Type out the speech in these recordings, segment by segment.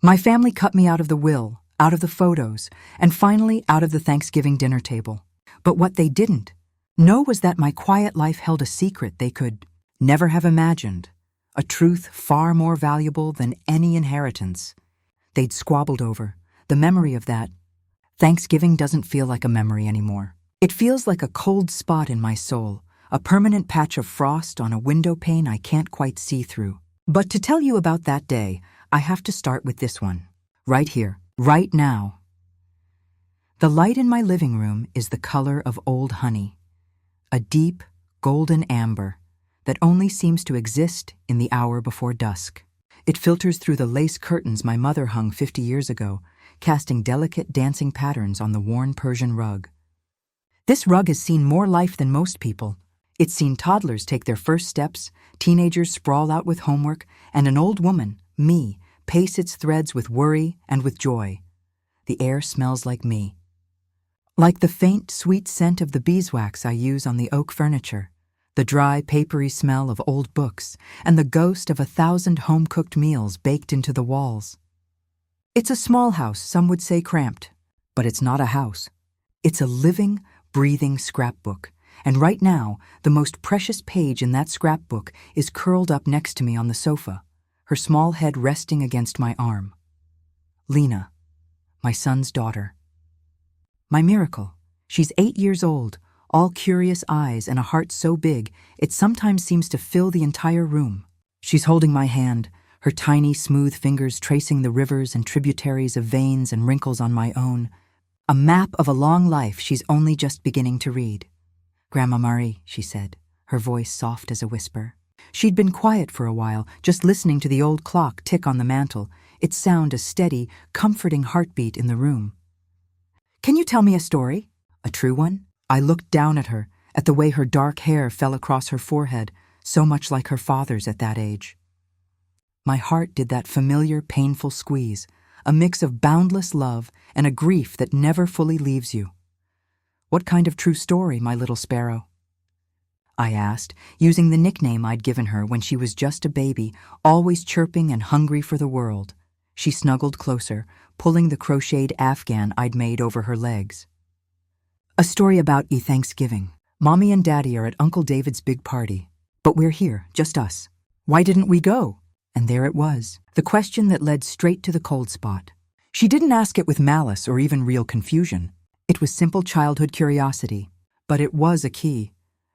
My family cut me out of the will, out of the photos, and finally out of the Thanksgiving dinner table. But what they didn't know was that my quiet life held a secret they could never have imagined, a truth far more valuable than any inheritance they'd squabbled over. The memory of that Thanksgiving doesn't feel like a memory anymore. It feels like a cold spot in my soul, a permanent patch of frost on a window pane I can't quite see through. But to tell you about that day, I have to start with this one. Right here, right now. The light in my living room is the color of old honey, a deep, golden amber that only seems to exist in the hour before dusk. It filters through the lace curtains my mother hung 50 years ago, casting delicate dancing patterns on the worn Persian rug. This rug has seen more life than most people. It's seen toddlers take their first steps, teenagers sprawl out with homework, and an old woman, me, pace its threads with worry and with joy. The air smells like me. Like the faint, sweet scent of the beeswax I use on the oak furniture, the dry, papery smell of old books, and the ghost of 1,000 home-cooked meals baked into the walls. It's a small house, some would say cramped, but it's not a house. It's a living, breathing scrapbook, and right now, the most precious page in that scrapbook is curled up next to me on the sofa, her small head resting against my arm. Lena, my son's daughter. My miracle. She's 8 years old, all curious eyes and a heart so big it sometimes seems to fill the entire room. She's holding my hand, her tiny, smooth fingers tracing the rivers and tributaries of veins and wrinkles on my own. A map of a long life she's only just beginning to read. "Grandma Marie," she said, her voice soft as a whisper. She'd been quiet for a while, just listening to the old clock tick on the mantel, its sound a steady, comforting heartbeat in the room. "Can you tell me a story? A true one?" I looked down at her, at the way her dark hair fell across her forehead, so much like her father's at that age. My heart did that familiar, painful squeeze, a mix of boundless love and a grief that never fully leaves you. "What kind of true story, my little sparrow?" I asked, using the nickname I'd given her when she was just a baby, always chirping and hungry for the world. She snuggled closer, pulling the crocheted afghan I'd made over her legs. "A story about Thanksgiving. Mommy and Daddy are at Uncle David's big party, but we're here, just us. Why didn't we go?" And there it was, the question that led straight to the cold spot. She didn't ask it with malice or even real confusion. It was simple childhood curiosity, but it was a key,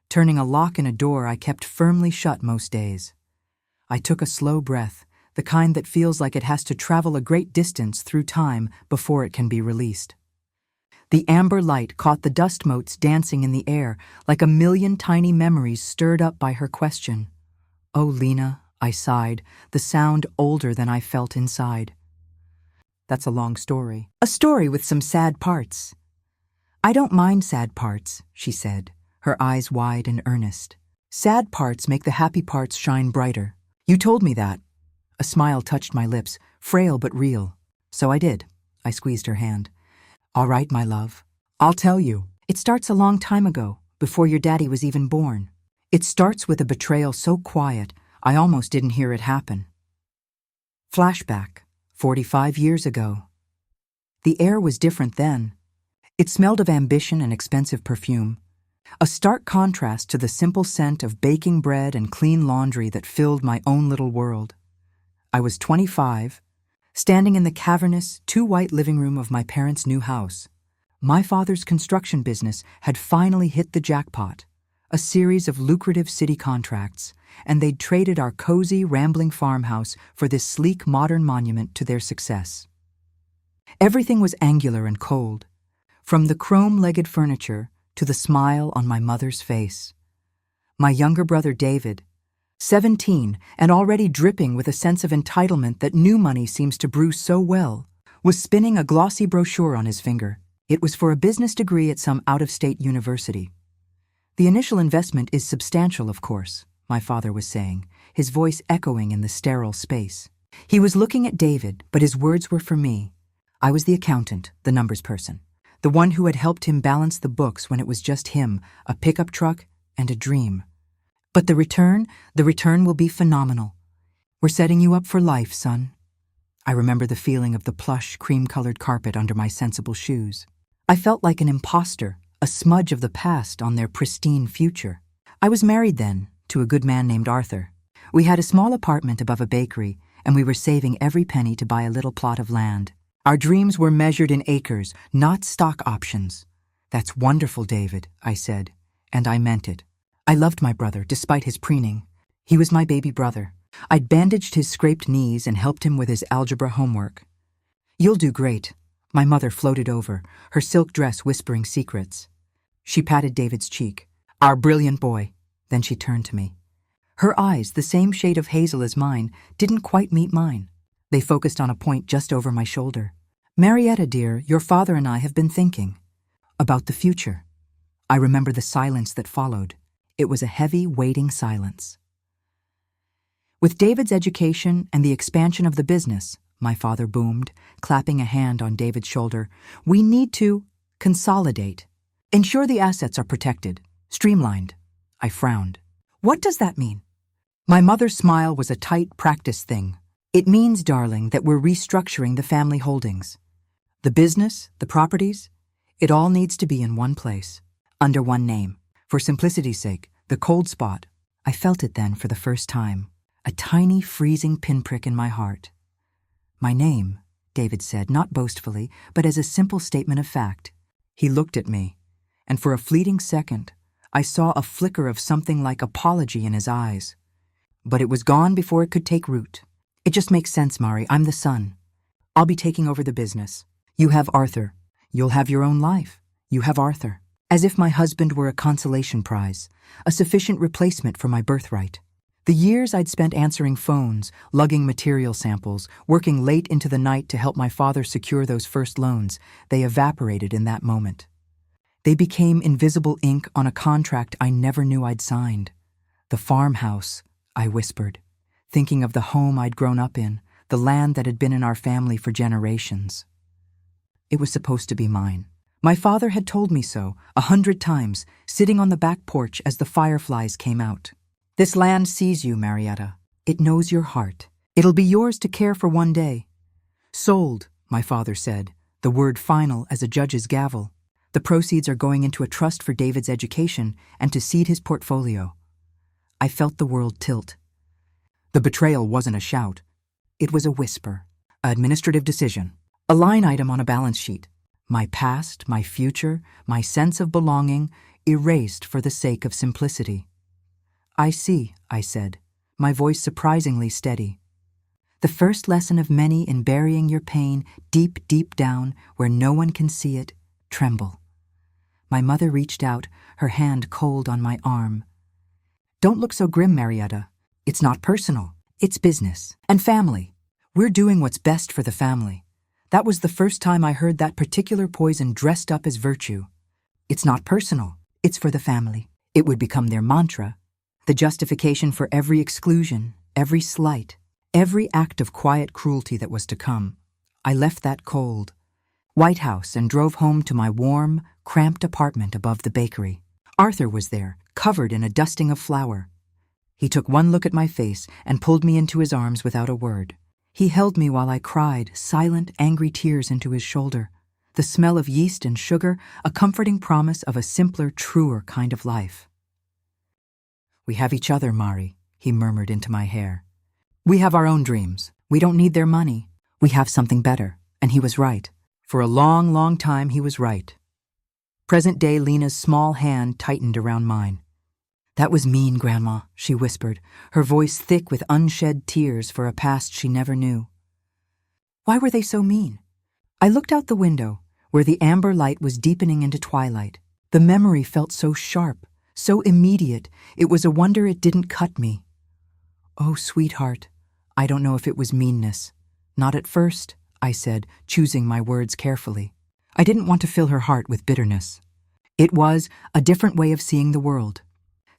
turning a lock in a door I kept firmly shut most days. I took a slow breath, the kind that feels like it has to travel a great distance through time before it can be released. The amber light caught the dust motes dancing in the air like a million tiny memories stirred up by her question. "Oh, Lena," I sighed, the sound older than I felt inside. "That's a long story. A story with some sad parts." "I don't mind sad parts," she said, her eyes wide and earnest. "Sad parts make the happy parts shine brighter. You told me that." A smile touched my lips, frail but real. "So I did." I squeezed her hand. "All right, my love. I'll tell you. It starts a long time ago, before your daddy was even born. It starts with a betrayal so quiet, I almost didn't hear it happen." Flashback, 45 years ago. The air was different then. It smelled of ambition and expensive perfume, a stark contrast to the simple scent of baking bread and clean laundry that filled my own little world. I was 25, standing in the cavernous, two-white living room of my parents' new house. My father's construction business had finally hit the jackpot, a series of lucrative city contracts, and they'd traded our cozy, rambling farmhouse for this sleek, modern monument to their success. Everything was angular and cold, from the chrome-legged furniture to the smile on my mother's face. My younger brother David, 17 and already dripping with a sense of entitlement that new money seems to brew so well, was spinning a glossy brochure on his finger. It was for a business degree at some out-of-state university. "The initial investment is substantial, of course," my father was saying, his voice echoing in the sterile space. He was looking at David, but his words were for me. I was the accountant, the numbers person, the one who had helped him balance the books when it was just him, a pickup truck, and a dream. "But the return will be phenomenal. We're setting you up for life, son." I remember the feeling of the plush, cream-colored carpet under my sensible shoes. I felt like an imposter, a smudge of the past on their pristine future. I was married then, to a good man named Arthur. We had a small apartment above a bakery, and we were saving every penny to buy a little plot of land. Our dreams were measured in acres, not stock options. "That's wonderful, David," I said, and I meant it. I loved my brother, despite his preening. He was my baby brother. I'd bandaged his scraped knees and helped him with his algebra homework. "You'll do great." My mother floated over, her silk dress whispering secrets. She patted David's cheek. "Our brilliant boy." Then she turned to me. Her eyes, the same shade of hazel as mine, didn't quite meet mine. They focused on a point just over my shoulder. "Marietta, dear, your father and I have been thinking about the future." I remember the silence that followed. It was a heavy, waiting silence. "With David's education and the expansion of the business," my father boomed, clapping a hand on David's shoulder, "we need to consolidate. Ensure the assets are protected, streamlined." I frowned. "What does that mean?" My mother's smile was a tight practice thing. "It means, darling, that we're restructuring the family holdings. The business, the properties, it all needs to be in one place, under one name. For simplicity's sake, the cold spot." I felt it then for the first time, a tiny freezing pinprick in my heart. "My name," David said, not boastfully, but as a simple statement of fact. He looked at me, and for a fleeting second, I saw a flicker of something like apology in his eyes. But it was gone before it could take root. "It just makes sense, Mari. I'm the son. I'll be taking over the business. You have Arthur. You'll have your own life. You have Arthur." As if my husband were a consolation prize, a sufficient replacement for my birthright. The years I'd spent answering phones, lugging material samples, working late into the night to help my father secure those first loans, they evaporated in that moment. They became invisible ink on a contract I never knew I'd signed. "The farmhouse," I whispered, thinking of the home I'd grown up in, the land that had been in our family for generations. It was supposed to be mine. My father had told me so 100 times, sitting on the back porch as the fireflies came out. "This land sees you, Marietta. It knows your heart. It'll be yours to care for one day." "Sold," my father said, the word final as a judge's gavel. "The proceeds are going into a trust for David's education and to seed his portfolio." I felt the world tilt. The betrayal wasn't a shout. It was a whisper, an administrative decision, a line item on a balance sheet. My past, my future, my sense of belonging, erased for the sake of simplicity. "I see," I said, my voice surprisingly steady. "The first lesson of many in burying your pain deep, deep down where no one can see it, tremble." My mother reached out, her hand cold on my arm. "Don't look so grim, Marietta. It's not personal. It's business and family. We're doing what's best for the family." That was the first time I heard that particular poison dressed up as virtue. "It's not personal. It's for the family." It would become their mantra, the justification for every exclusion, every slight, every act of quiet cruelty that was to come. I left that cold White House and drove home to my warm, cramped apartment above the bakery. Arthur was there, covered in a dusting of flour. He took one look at my face and pulled me into his arms without a word. He held me while I cried, silent, angry tears into his shoulder. The smell of yeast and sugar, a comforting promise of a simpler, truer kind of life. "We have each other, Mari," he murmured into my hair. "We have our own dreams. We don't need their money. We have something better." And he was right. For a long, long time, he was right. Present-day Lena's small hand tightened around mine. "That was mean, Grandma," she whispered, her voice thick with unshed tears for a past she never knew. Why were they so mean? I looked out the window, where the amber light was deepening into twilight. The memory felt so sharp, so immediate, it was a wonder it didn't cut me. "Oh, sweetheart, I don't know if it was meanness. Not at first," I said, choosing my words carefully. I didn't want to fill her heart with bitterness. It was a different way of seeing the world.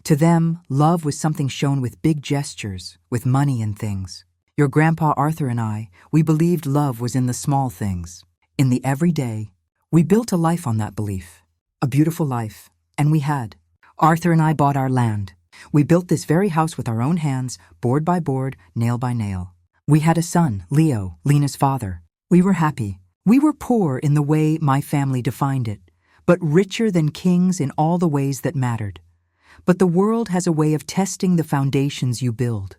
To them, love was something shown with big gestures, with money and things. Your Grandpa Arthur and I, we believed love was in the small things, in the everyday. We built a life on that belief, a beautiful life, and we had. Arthur and I bought our land. We built this very house with our own hands, board by board, nail by nail. We had a son, Leo, Lena's father. We were happy. We were poor in the way my family defined it, but richer than kings in all the ways that mattered. But the world has a way of testing the foundations you build.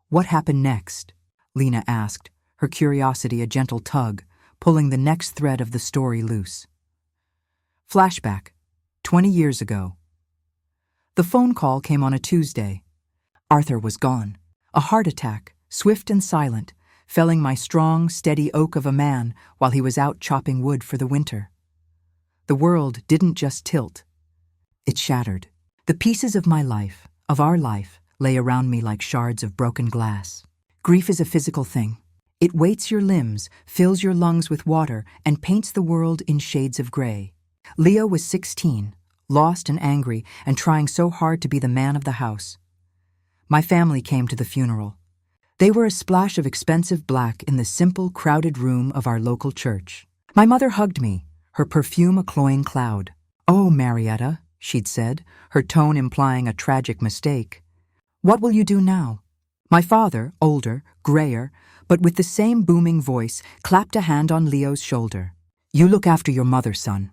What happened next? Lena asked, her curiosity a gentle tug, pulling the next thread of the story loose. Flashback, 20 years ago. The phone call came on a Tuesday. Arthur was gone. A heart attack, swift and silent, felling my strong, steady oak of a man while he was out chopping wood for the winter. The world didn't just tilt. It shattered. The pieces of my life, of our life, lay around me like shards of broken glass. Grief is a physical thing. It weights your limbs, fills your lungs with water, and paints the world in shades of gray. Leo was 16, lost and angry, and trying so hard to be the man of the house. My family came to the funeral. They were a splash of expensive black in the simple, crowded room of our local church. My mother hugged me, her perfume a cloying cloud. "Oh, Marietta," she'd said, her tone implying a tragic mistake. "What will you do now?" My father, older, grayer, but with the same booming voice, clapped a hand on Leo's shoulder. "You look after your mother, son.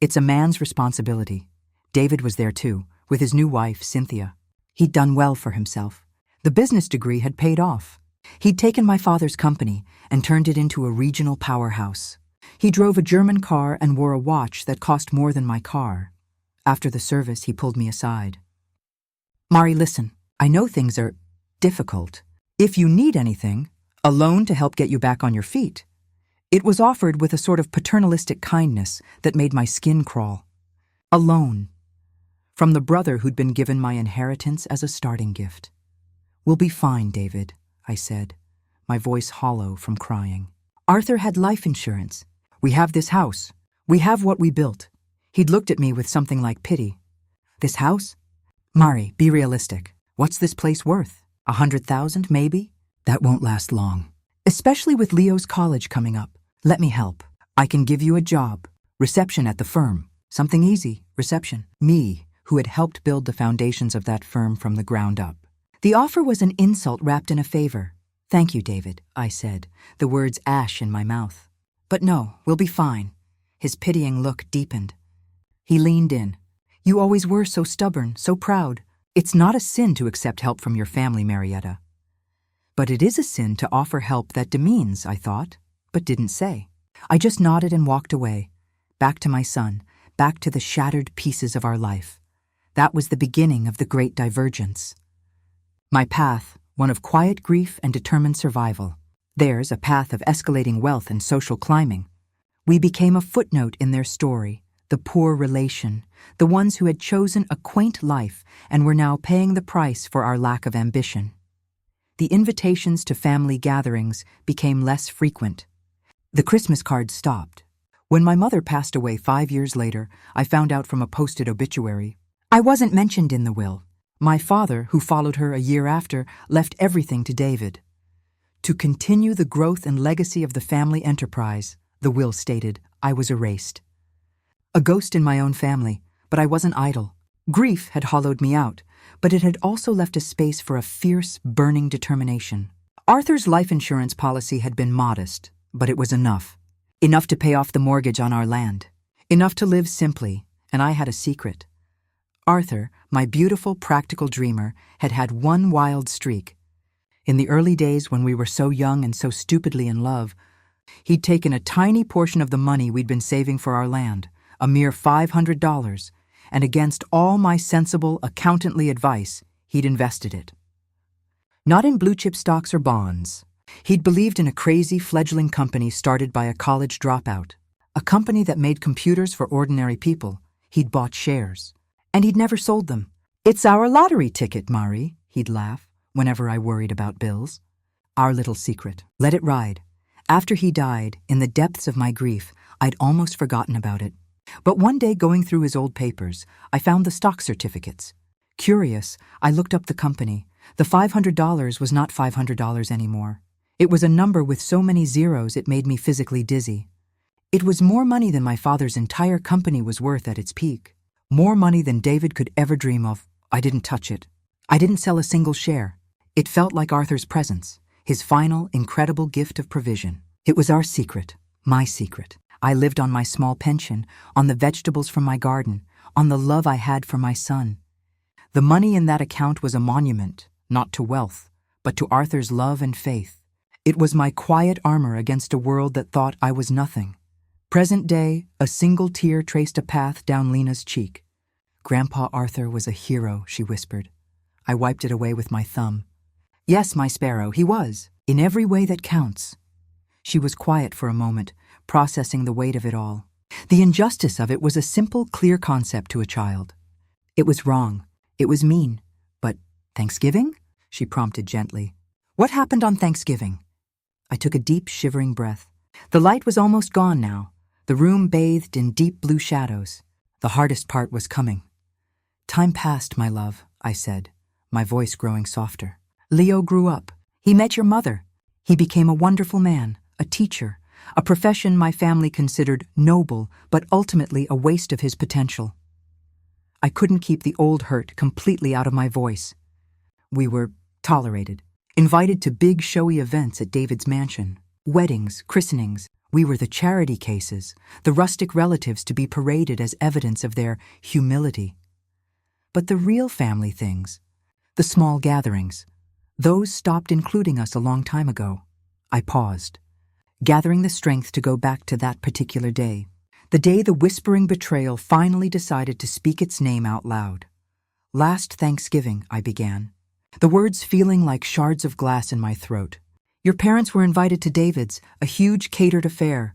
It's a man's responsibility." David was there too, with his new wife, Cynthia. He'd done well for himself. The business degree had paid off. He'd taken my father's company and turned it into a regional powerhouse. He drove a German car and wore a watch that cost more than my car. After the service, he pulled me aside. "Mari, listen, I know things are difficult. If you need anything, a loan to help get you back on your feet." It was offered with a sort of paternalistic kindness that made my skin crawl. A loan. From the brother who'd been given my inheritance as a starting gift. "We'll be fine, David," I said, my voice hollow from crying. "Arthur had life insurance. We have this house. We have what we built." He'd looked at me with something like pity. "This house? Mari, be realistic. What's this place worth? 100,000, maybe? That won't last long. Especially with Leo's college coming up. Let me help. I can give you a job. Reception at the firm. Something easy, reception." Me, who had helped build the foundations of that firm from the ground up. The offer was an insult wrapped in a favor. "Thank you, David," I said, the words ash in my mouth. "But no, we'll be fine." His pitying look deepened. He leaned in. "You always were so stubborn, so proud. It's not a sin to accept help from your family, Marietta. But it is a sin to offer help that demeans," I thought, but didn't say. I just nodded and walked away, back to my son, back to the shattered pieces of our life. That was the beginning of the great divergence. My path, one of quiet grief and determined survival. Theirs, a path of escalating wealth and social climbing. We became a footnote in their story, the poor relation, the ones who had chosen a quaint life and were now paying the price for our lack of ambition. The invitations to family gatherings became less frequent. The Christmas cards stopped. When my mother passed away 5 years later, I found out from a posted obituary. I wasn't mentioned in the will. My father, who followed her a year after, left everything to David. To continue the growth and legacy of the family enterprise, the will stated, I was erased. A ghost in my own family, but I wasn't idle. Grief had hollowed me out, but it had also left a space for a fierce, burning determination. Arthur's life insurance policy had been modest, but it was enough. Enough to pay off the mortgage on our land. Enough to live simply, and I had a secret. Arthur, my beautiful, practical dreamer, had had one wild streak. In the early days when we were so young and so stupidly in love, he'd taken a tiny portion of the money we'd been saving for our land, a mere $500, and against all my sensible, accountantly advice, he'd invested it. Not in blue-chip stocks or bonds. He'd believed in a crazy, fledgling company started by a college dropout, a company that made computers for ordinary people. He'd bought shares, and he'd never sold them. "It's our lottery ticket, Mari," he'd laugh whenever I worried about bills. Our little secret. Let it ride. After he died, in the depths of my grief, I'd almost forgotten about it. But one day, going through his old papers, I found the stock certificates. Curious, I looked up the company. The $500 was not $500 anymore. It was a number with so many zeros it made me physically dizzy. It was more money than my father's entire company was worth at its peak. More money than David could ever dream of. I didn't touch it. I didn't sell a single share. It felt like Arthur's presence, his final, incredible gift of provision. It was our secret, my secret. I lived on my small pension, on the vegetables from my garden, on the love I had for my son. The money in that account was a monument, not to wealth, but to Arthur's love and faith. It was my quiet armor against a world that thought I was nothing. Present day, a single tear traced a path down Lena's cheek. "Grandpa Arthur was a hero," she whispered. I wiped it away with my thumb. "Yes, my sparrow, he was, in every way that counts." She was quiet for a moment, processing the weight of it all. The injustice of it was a simple, clear concept to a child. It was wrong. It was mean. But Thanksgiving? She prompted gently. "What happened on Thanksgiving?" I took a deep, shivering breath. The light was almost gone now, the room bathed in deep blue shadows. The hardest part was coming. "Time passed, my love," I said, my voice growing softer. "Leo grew up. He met your mother. He became a wonderful man, a teacher, a profession my family considered noble, but ultimately a waste of his potential." I couldn't keep the old hurt completely out of my voice. We were tolerated, invited to big, showy events at David's mansion, weddings, christenings. We were the charity cases, the rustic relatives to be paraded as evidence of their humility. But the real family things, the small gatherings, those stopped including us a long time ago. I paused, gathering the strength to go back to that particular day, the day the whispering betrayal finally decided to speak its name out loud. "Last Thanksgiving," I began, the words feeling like shards of glass in my throat. "Your parents were invited to David's, a huge catered affair.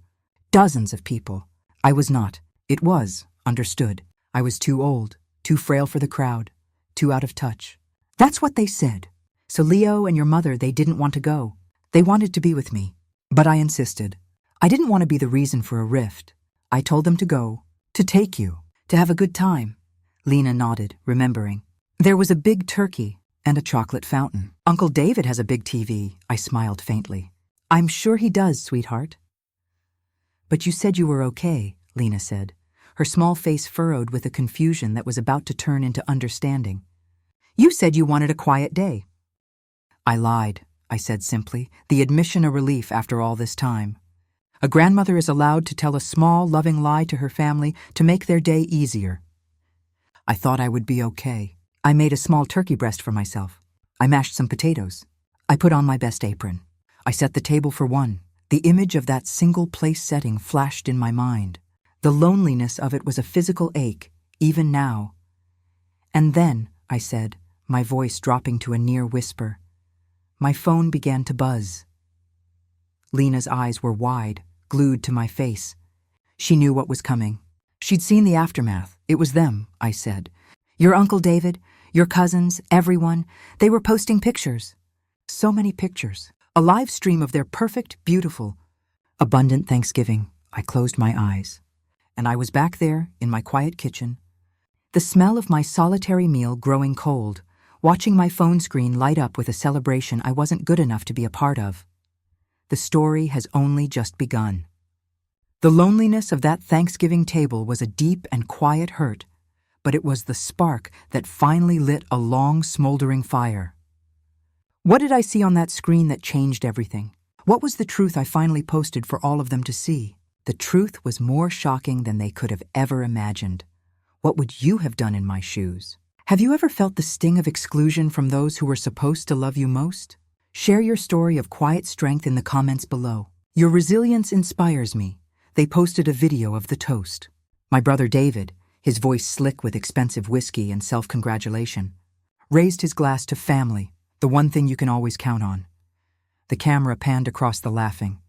Dozens of people. I was not. It was, understood. I was too old, too frail for the crowd, too out of touch. That's what they said. So Leo and your mother, they didn't want to go. They wanted to be with me. But I insisted. I didn't want to be the reason for a rift. I told them to go, to take you, to have a good time." Lena nodded, remembering. "There was a big turkey and a chocolate fountain. Uncle David has a big TV," I smiled faintly. "I'm sure he does, sweetheart." "But you said you were okay," Lena said, her small face furrowed with a confusion that was about to turn into understanding. "You said you wanted a quiet day." "I lied," I said simply, the admission a relief after all this time. A grandmother is allowed to tell a small, loving lie to her family to make their day easier. I thought I would be okay. I made a small turkey breast for myself. I mashed some potatoes. I put on my best apron. I set the table for one. The image of that single place setting flashed in my mind. The loneliness of it was a physical ache, even now. "And then," I said, my voice dropping to a near whisper, my phone began to buzz. Lena's eyes were wide, glued to my face. She knew what was coming. She'd seen the aftermath. It was them, I said. "Your Uncle David, your cousins, everyone, they were posting pictures." So many pictures. A live stream of their perfect, beautiful, abundant Thanksgiving. I closed my eyes. And I was back there, in my quiet kitchen, the smell of my solitary meal growing cold, watching my phone screen light up with a celebration I wasn't good enough to be a part of. The story has only just begun. The loneliness of that Thanksgiving table was a deep and quiet hurt, but it was the spark that finally lit a long, smoldering fire. What did I see on that screen that changed everything? What was the truth I finally posted for all of them to see? The truth was more shocking than they could have ever imagined. What would you have done in my shoes? Have you ever felt the sting of exclusion from those who were supposed to love you most? Share your story of quiet strength in the comments below. Your resilience inspires me. They posted a video of the toast. My brother David, his voice slick with expensive whiskey and self-congratulation, raised his glass to family, the one thing you can always count on. The camera panned across the laughing,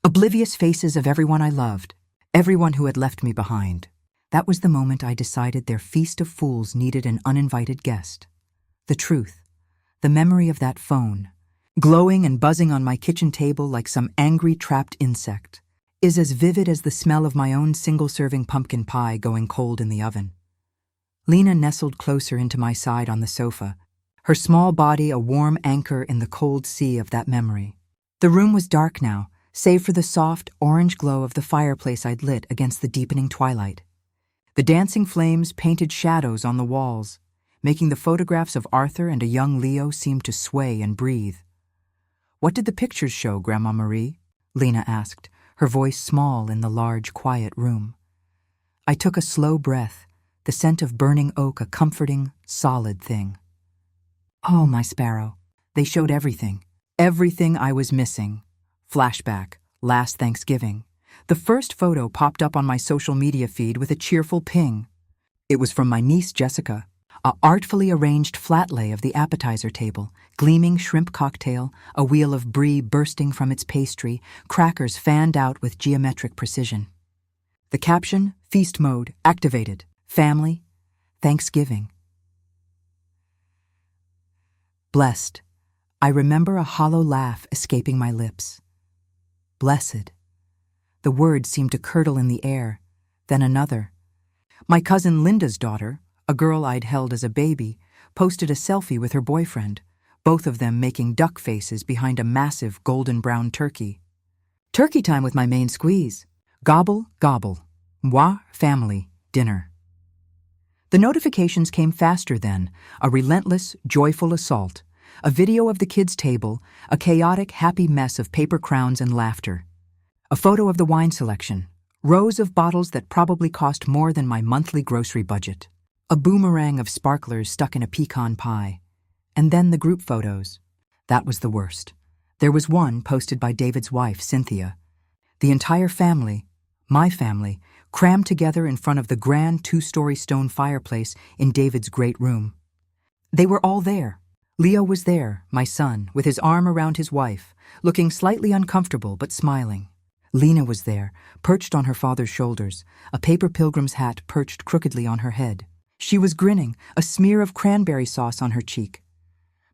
oblivious faces of everyone I loved, everyone who had left me behind. That was the moment I decided their feast of fools needed an uninvited guest. The truth, the memory of that phone, glowing and buzzing on my kitchen table like some angry trapped insect, is as vivid as the smell of my own single-serving pumpkin pie going cold in the oven. Lena nestled closer into my side on the sofa, her small body a warm anchor in the cold sea of that memory. The room was dark now, save for the soft, orange glow of the fireplace I'd lit against the deepening twilight. The dancing flames painted shadows on the walls, making the photographs of Arthur and a young Leo seem to sway and breathe. What did the pictures show, Grandma Marie? Lena asked, her voice small in the large, quiet room. I took a slow breath, the scent of burning oak a comforting, solid thing. Oh, my sparrow. They showed everything. Everything I was missing. Flashback, last Thanksgiving. The first photo popped up on my social media feed with a cheerful ping. It was from my niece Jessica. A artfully arranged flat lay of the appetizer table, gleaming shrimp cocktail, a wheel of brie bursting from its pastry, crackers fanned out with geometric precision. The caption, feast mode, activated, family, Thanksgiving. Blessed. I remember a hollow laugh escaping my lips. Blessed. The word seemed to curdle in the air, then another. My cousin Linda's daughter, a girl I'd held as a baby, posted a selfie with her boyfriend, both of them making duck faces behind a massive golden brown turkey. Turkey time with my main squeeze. Gobble, gobble. Moi, family, dinner. The notifications came faster then, a relentless, joyful assault, a video of the kids' table, a chaotic, happy mess of paper crowns and laughter. A photo of the wine selection, rows of bottles that probably cost more than my monthly grocery budget. A boomerang of sparklers stuck in a pecan pie. And then the group photos. That was the worst. There was one posted by David's wife, Cynthia. The entire family, my family, crammed together in front of the grand 2-story stone fireplace in David's great room. They were all there. Leo was there, my son, with his arm around his wife, looking slightly uncomfortable but smiling. Lena was there, perched on her father's shoulders, a paper pilgrim's hat perched crookedly on her head. She was grinning, a smear of cranberry sauce on her cheek.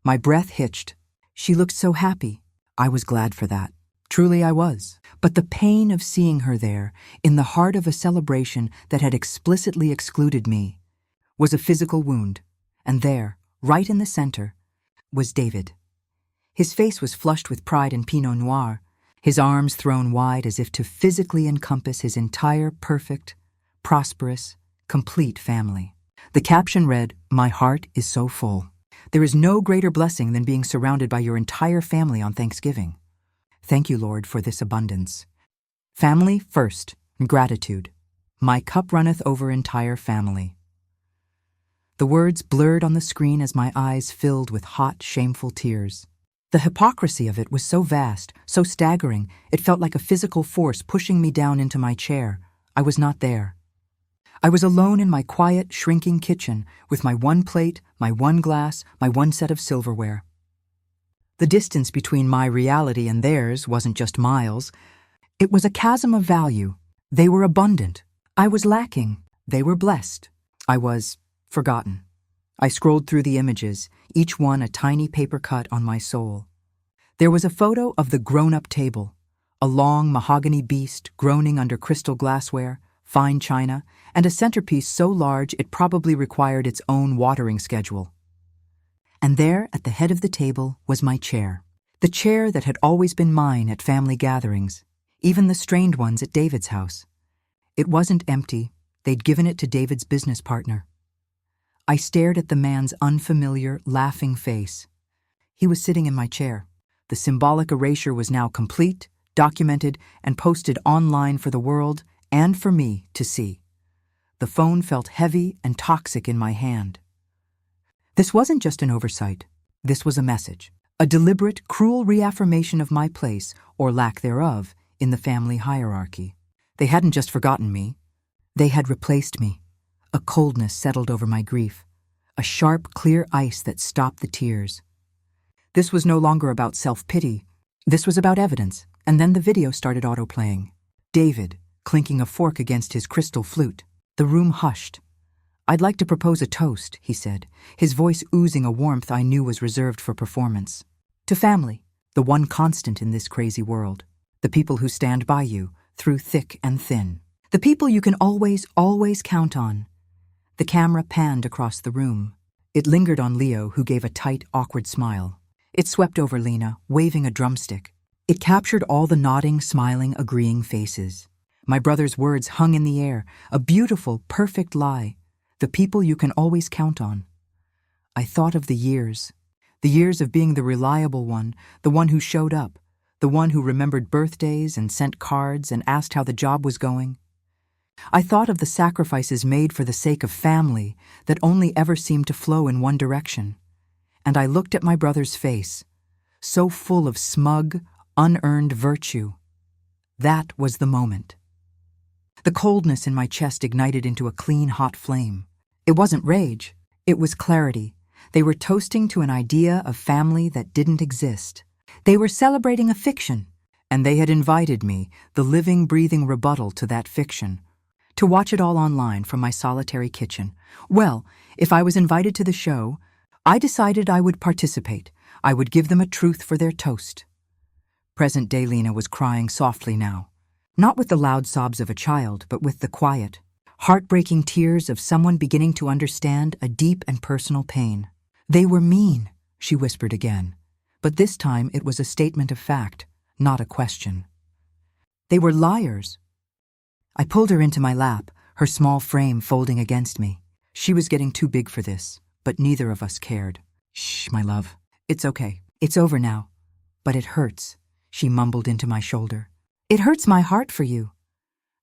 My breath hitched. She looked so happy. I was glad for that. Truly I was. But the pain of seeing her there, in the heart of a celebration that had explicitly excluded me, was a physical wound. And there, right in the center, was David. His face was flushed with pride and Pinot Noir, his arms thrown wide as if to physically encompass his entire perfect, prosperous, complete family. The caption read, "My heart is so full. There is no greater blessing than being surrounded by your entire family on Thanksgiving. Thank you, Lord, for this abundance. Family first, gratitude. My cup runneth over entire family." The words blurred on the screen as my eyes filled with hot, shameful tears. The hypocrisy of it was so vast, so staggering, it felt like a physical force pushing me down into my chair. I was not there. I was alone in my quiet, shrinking kitchen with my one plate, my one glass, my one set of silverware. The distance between my reality and theirs wasn't just miles. It was a chasm of value. They were abundant. I was lacking. They were blessed. I was forgotten. I scrolled through the images, each one a tiny paper cut on my soul. There was a photo of the grown-up table, a long mahogany beast groaning under crystal glassware, fine china, and a centerpiece so large it probably required its own watering schedule. And there, at the head of the table, was my chair. The chair that had always been mine at family gatherings, even the strained ones at David's house. It wasn't empty. They'd given it to David's business partner. I stared at the man's unfamiliar, laughing face. He was sitting in my chair. The symbolic erasure was now complete, documented, and posted online for the world and for me to see. The phone felt heavy and toxic in my hand. This wasn't just an oversight. This was a message, a deliberate, cruel reaffirmation of my place, or lack thereof, in the family hierarchy. They hadn't just forgotten me. They had replaced me. A coldness settled over my grief, a sharp, clear ice that stopped the tears. This was no longer about self-pity. This was about evidence, and then the video started auto-playing. David, clinking a fork against his crystal flute. The room hushed. "I'd like to propose a toast," he said, his voice oozing a warmth I knew was reserved for performance. "To family, the one constant in this crazy world. The people who stand by you, through thick and thin. The people you can always, always count on." The camera panned across the room. It lingered on Leo, who gave a tight, awkward smile. It swept over Lena, waving a drumstick. It captured all the nodding, smiling, agreeing faces. My brother's words hung in the air, a beautiful, perfect lie. The people you can always count on. I thought of the years, The years of being the reliable one, the one who showed up, the one who remembered birthdays and sent cards and asked how the job was going. I thought of the sacrifices made for the sake of family that only ever seemed to flow in one direction. And I looked at my brother's face, so full of smug, unearned virtue. That was the moment. The coldness in my chest ignited into a clean, hot flame. It wasn't rage, it was clarity. They were toasting to an idea of family that didn't exist. They were celebrating a fiction, and they had invited me, the living, breathing rebuttal to that fiction, to watch it all online from my solitary kitchen. Well, if I was invited to the show, I decided I would participate. I would give them a truth for their toast. Present-day Lena was crying softly now, not with the loud sobs of a child, but with the quiet, heartbreaking tears of someone beginning to understand a deep and personal pain. "They were mean," she whispered again, but this time it was a statement of fact, not a question. "They were liars." I pulled her into my lap, her small frame folding against me. She was getting too big for this, but neither of us cared. "Shh, my love. It's okay. It's over now. But it hurts," she mumbled into my shoulder. "It hurts my heart for you."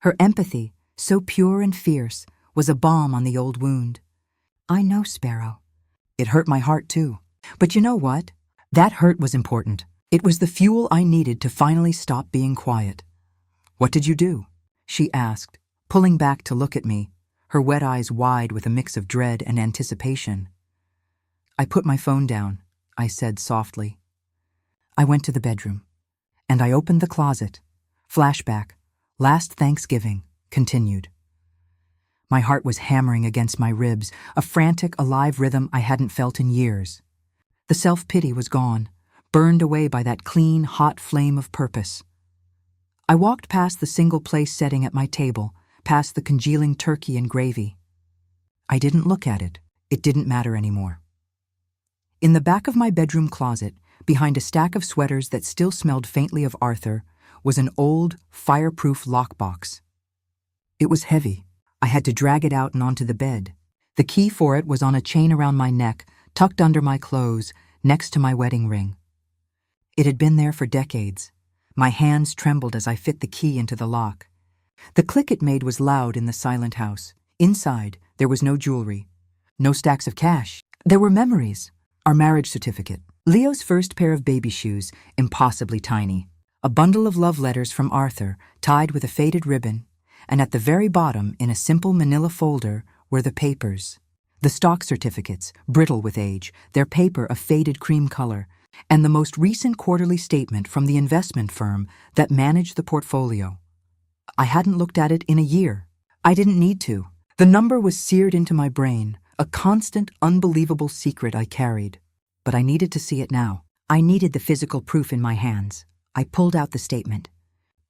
Her empathy, so pure and fierce, was a balm on the old wound. "I know, Sparrow." It hurt my heart too. But you know what? That hurt was important. It was the fuel I needed to finally stop being quiet. "What did you do?" she asked, pulling back to look at me, her wet eyes wide with a mix of dread and anticipation. "I put my phone down," I said softly. "I went to the bedroom, and I opened the closet." Flashback, last Thanksgiving, continued. My heart was hammering against my ribs, a frantic, alive rhythm I hadn't felt in years. The self-pity was gone, burned away by that clean, hot flame of purpose. I walked past the single-place setting at my table, past the congealing turkey and gravy. I didn't look at it. It didn't matter anymore. In the back of my bedroom closet, behind a stack of sweaters that still smelled faintly of Arthur, was an old, fireproof lockbox. It was heavy. I had to drag it out and onto the bed. The key for it was on a chain around my neck, tucked under my clothes, next to my wedding ring. It had been there for decades. My hands trembled as I fit the key into the lock. The click it made was loud in the silent house. Inside, there was no jewelry, no stacks of cash. There were memories. Our marriage certificate, Leo's first pair of baby shoes, impossibly tiny, a bundle of love letters from Arthur, tied with a faded ribbon, and at the very bottom, in a simple manila folder, were the papers. The stock certificates, brittle with age, their paper a faded cream color, and the most recent quarterly statement from the investment firm that managed the portfolio. I hadn't looked at it in a year. I didn't need to. The number was seared into my brain, a constant, unbelievable secret I carried. But I needed to see it now. I needed the physical proof in my hands. I pulled out the statement.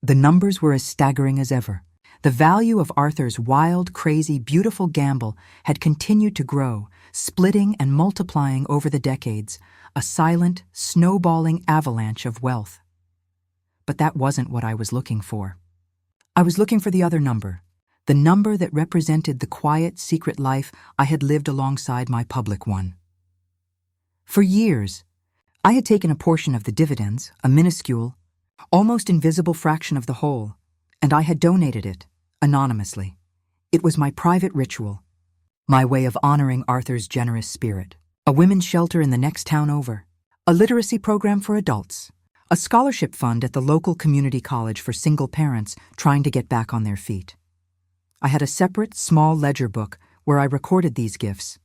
The numbers were as staggering as ever. The value of Arthur's wild, crazy, beautiful gamble had continued to grow, splitting and multiplying over the decades, a silent, snowballing avalanche of wealth. But that wasn't what I was looking for. I was looking for the other number, the number that represented the quiet, secret life I had lived alongside my public one. For years, I had taken a portion of the dividends, a minuscule, almost invisible fraction of the whole, and I had donated it, anonymously. It was my private ritual, my way of honoring Arthur's generous spirit. A women's shelter in the next town over, a literacy program for adults, a scholarship fund at the local community college for single parents trying to get back on their feet. I had a separate, small ledger book where I recorded these gifts.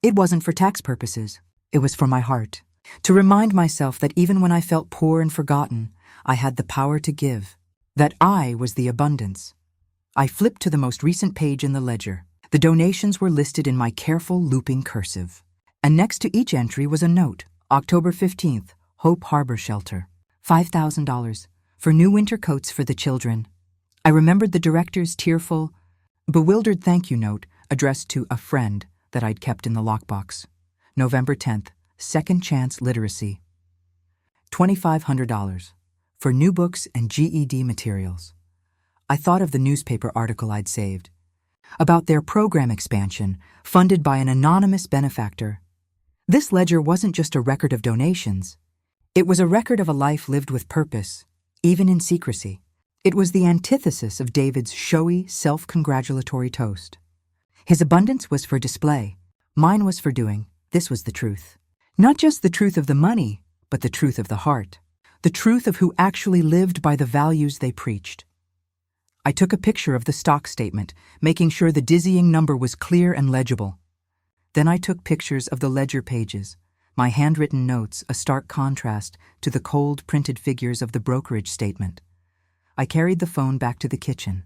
It wasn't for tax purposes. It was for my heart, to remind myself that even when I felt poor and forgotten, I had the power to give, that I was the abundance. I flipped to the most recent page in the ledger. The donations were listed in my careful, looping cursive. And next to each entry was a note, October 15th, Hope Harbor Shelter, $5,000, for new winter coats for the children. I remembered the director's tearful, bewildered thank you note addressed to a friend that I'd kept in the lockbox. November 10th, Second Chance Literacy. $2,500 for new books and GED materials. I thought of the newspaper article I'd saved, about their program expansion funded by an anonymous benefactor. This ledger wasn't just a record of donations. It was a record of a life lived with purpose, even in secrecy. It was the antithesis of David's showy, self-congratulatory toast. His abundance was for display. Mine was for doing. This was the truth. Not just the truth of the money, but the truth of the heart. The truth of who actually lived by the values they preached. I took a picture of the stock statement, making sure the dizzying number was clear and legible. Then I took pictures of the ledger pages, my handwritten notes a stark contrast to the cold printed figures of the brokerage statement. I carried the phone back to the kitchen.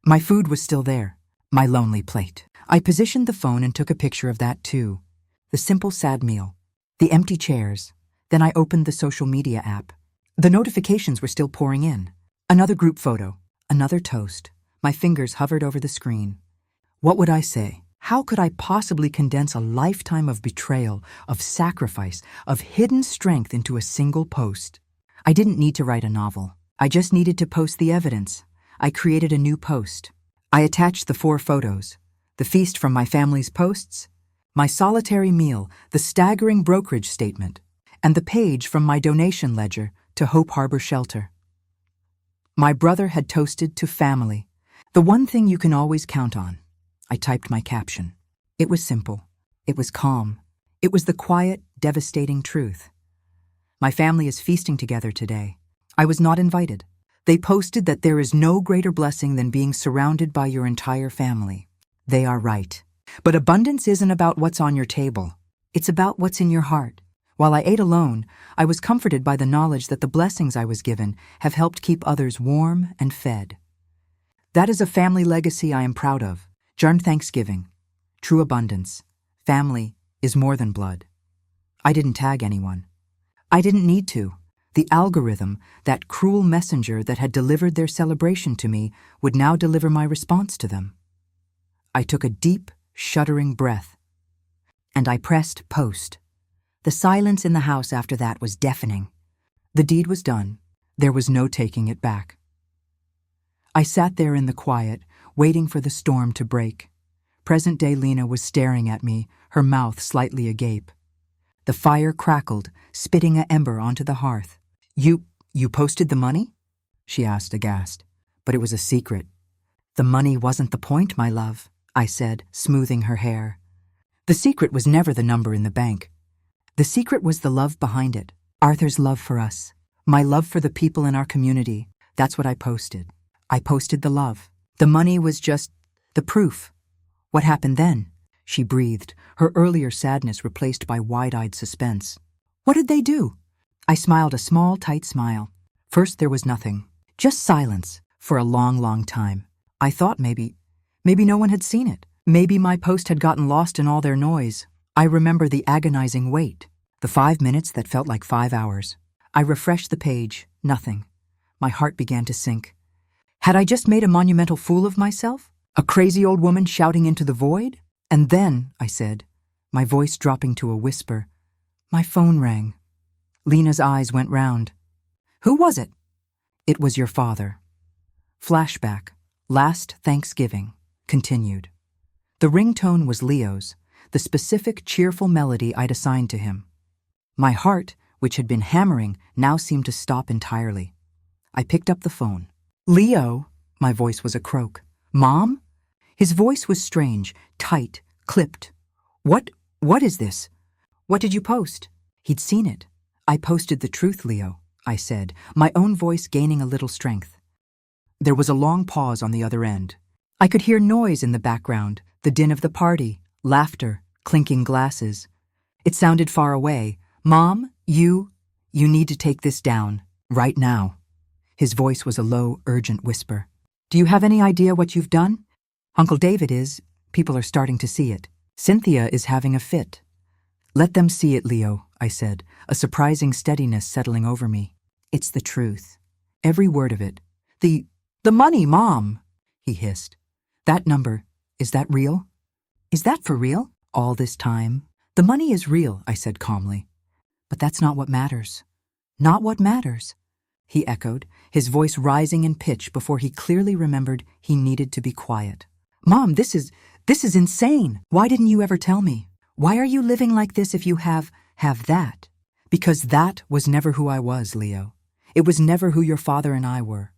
My food was still there, my lonely plate. I positioned the phone and took a picture of that too. The simple sad meal, the empty chairs. Then I opened the social media app. The notifications were still pouring in. Another group photo, another toast. My fingers hovered over the screen. What would I say? How could I possibly condense a lifetime of betrayal, of sacrifice, of hidden strength into a single post? I didn't need to write a novel. I just needed to post the evidence. I created a new post. I attached the 4 photos, the feast from my family's posts, my solitary meal, the staggering brokerage statement, and the page from my donation ledger to Hope Harbor Shelter. My brother had toasted to family, the one thing you can always count on. I typed my caption. It was simple. It was calm. It was the quiet, devastating truth. My family is feasting together today. I was not invited. They posted that there is no greater blessing than being surrounded by your entire family. They are right. But abundance isn't about what's on your table. It's about what's in your heart. While I ate alone, I was comforted by the knowledge that the blessings I was given have helped keep others warm and fed. That is a family legacy I am proud of. Jarn Thanksgiving. True abundance. Family is more than blood. I didn't tag anyone. I didn't need to. The algorithm, that cruel messenger that had delivered their celebration to me, would now deliver my response to them. I took a deep, shuddering breath, and I pressed post. The silence in the house after that was deafening. The deed was done. There was no taking it back. I sat there in the quiet, waiting for the storm to break. Present-day Lena was staring at me, her mouth slightly agape. The fire crackled, spitting an ember onto the hearth. You posted the money? She asked, aghast. But it was a secret. The money wasn't the point, my love, I said, smoothing her hair. The secret was never the number in the bank. The secret was the love behind it. Arthur's love for us. My love for the people in our community. That's what I posted. I posted the love. The money was just the proof. What happened then? She breathed, her earlier sadness replaced by wide-eyed suspense. What did they do? I smiled a small, tight smile. First there was nothing. Just silence for a long, long time. I thought maybe no one had seen it. Maybe my post had gotten lost in all their noise. I remember the agonizing wait, the 5 minutes that felt like 5 hours. I refreshed the page. Nothing. My heart began to sink. Had I just made a monumental fool of myself? A crazy old woman shouting into the void? And then, I said, my voice dropping to a whisper, my phone rang. Lena's eyes went round. Who was it? It was your father. Flashback. Last Thanksgiving. Continued. The ringtone was Leo's, the specific cheerful melody I'd assigned to him. My heart, which had been hammering, now seemed to stop entirely. I picked up the phone. Leo, my voice was a croak. Mom? His voice was strange, tight, clipped. What is this? What did you post? He'd seen it. I posted the truth, Leo, I said, my own voice gaining a little strength. There was a long pause on the other end. I could hear noise in the background, the din of the party, laughter, clinking glasses. It sounded far away. Mom, you need to take this down, right now. His voice was a low, urgent whisper. Do you have any idea what you've done? Uncle David is. People are starting to see it. Cynthia is having a fit. Let them see it, Leo, I said, a surprising steadiness settling over me. It's the truth. Every word of it. The money, Mom, he hissed. That number, is that real? Is that for real? All this time? The money is real, I said calmly. But that's not what matters. Not what matters, he echoed, his voice rising in pitch before he clearly remembered he needed to be quiet. Mom, this is insane. Why didn't you ever tell me? Why are you living like this if you have that? Because that was never who I was, Leo. It was never who your father and I were.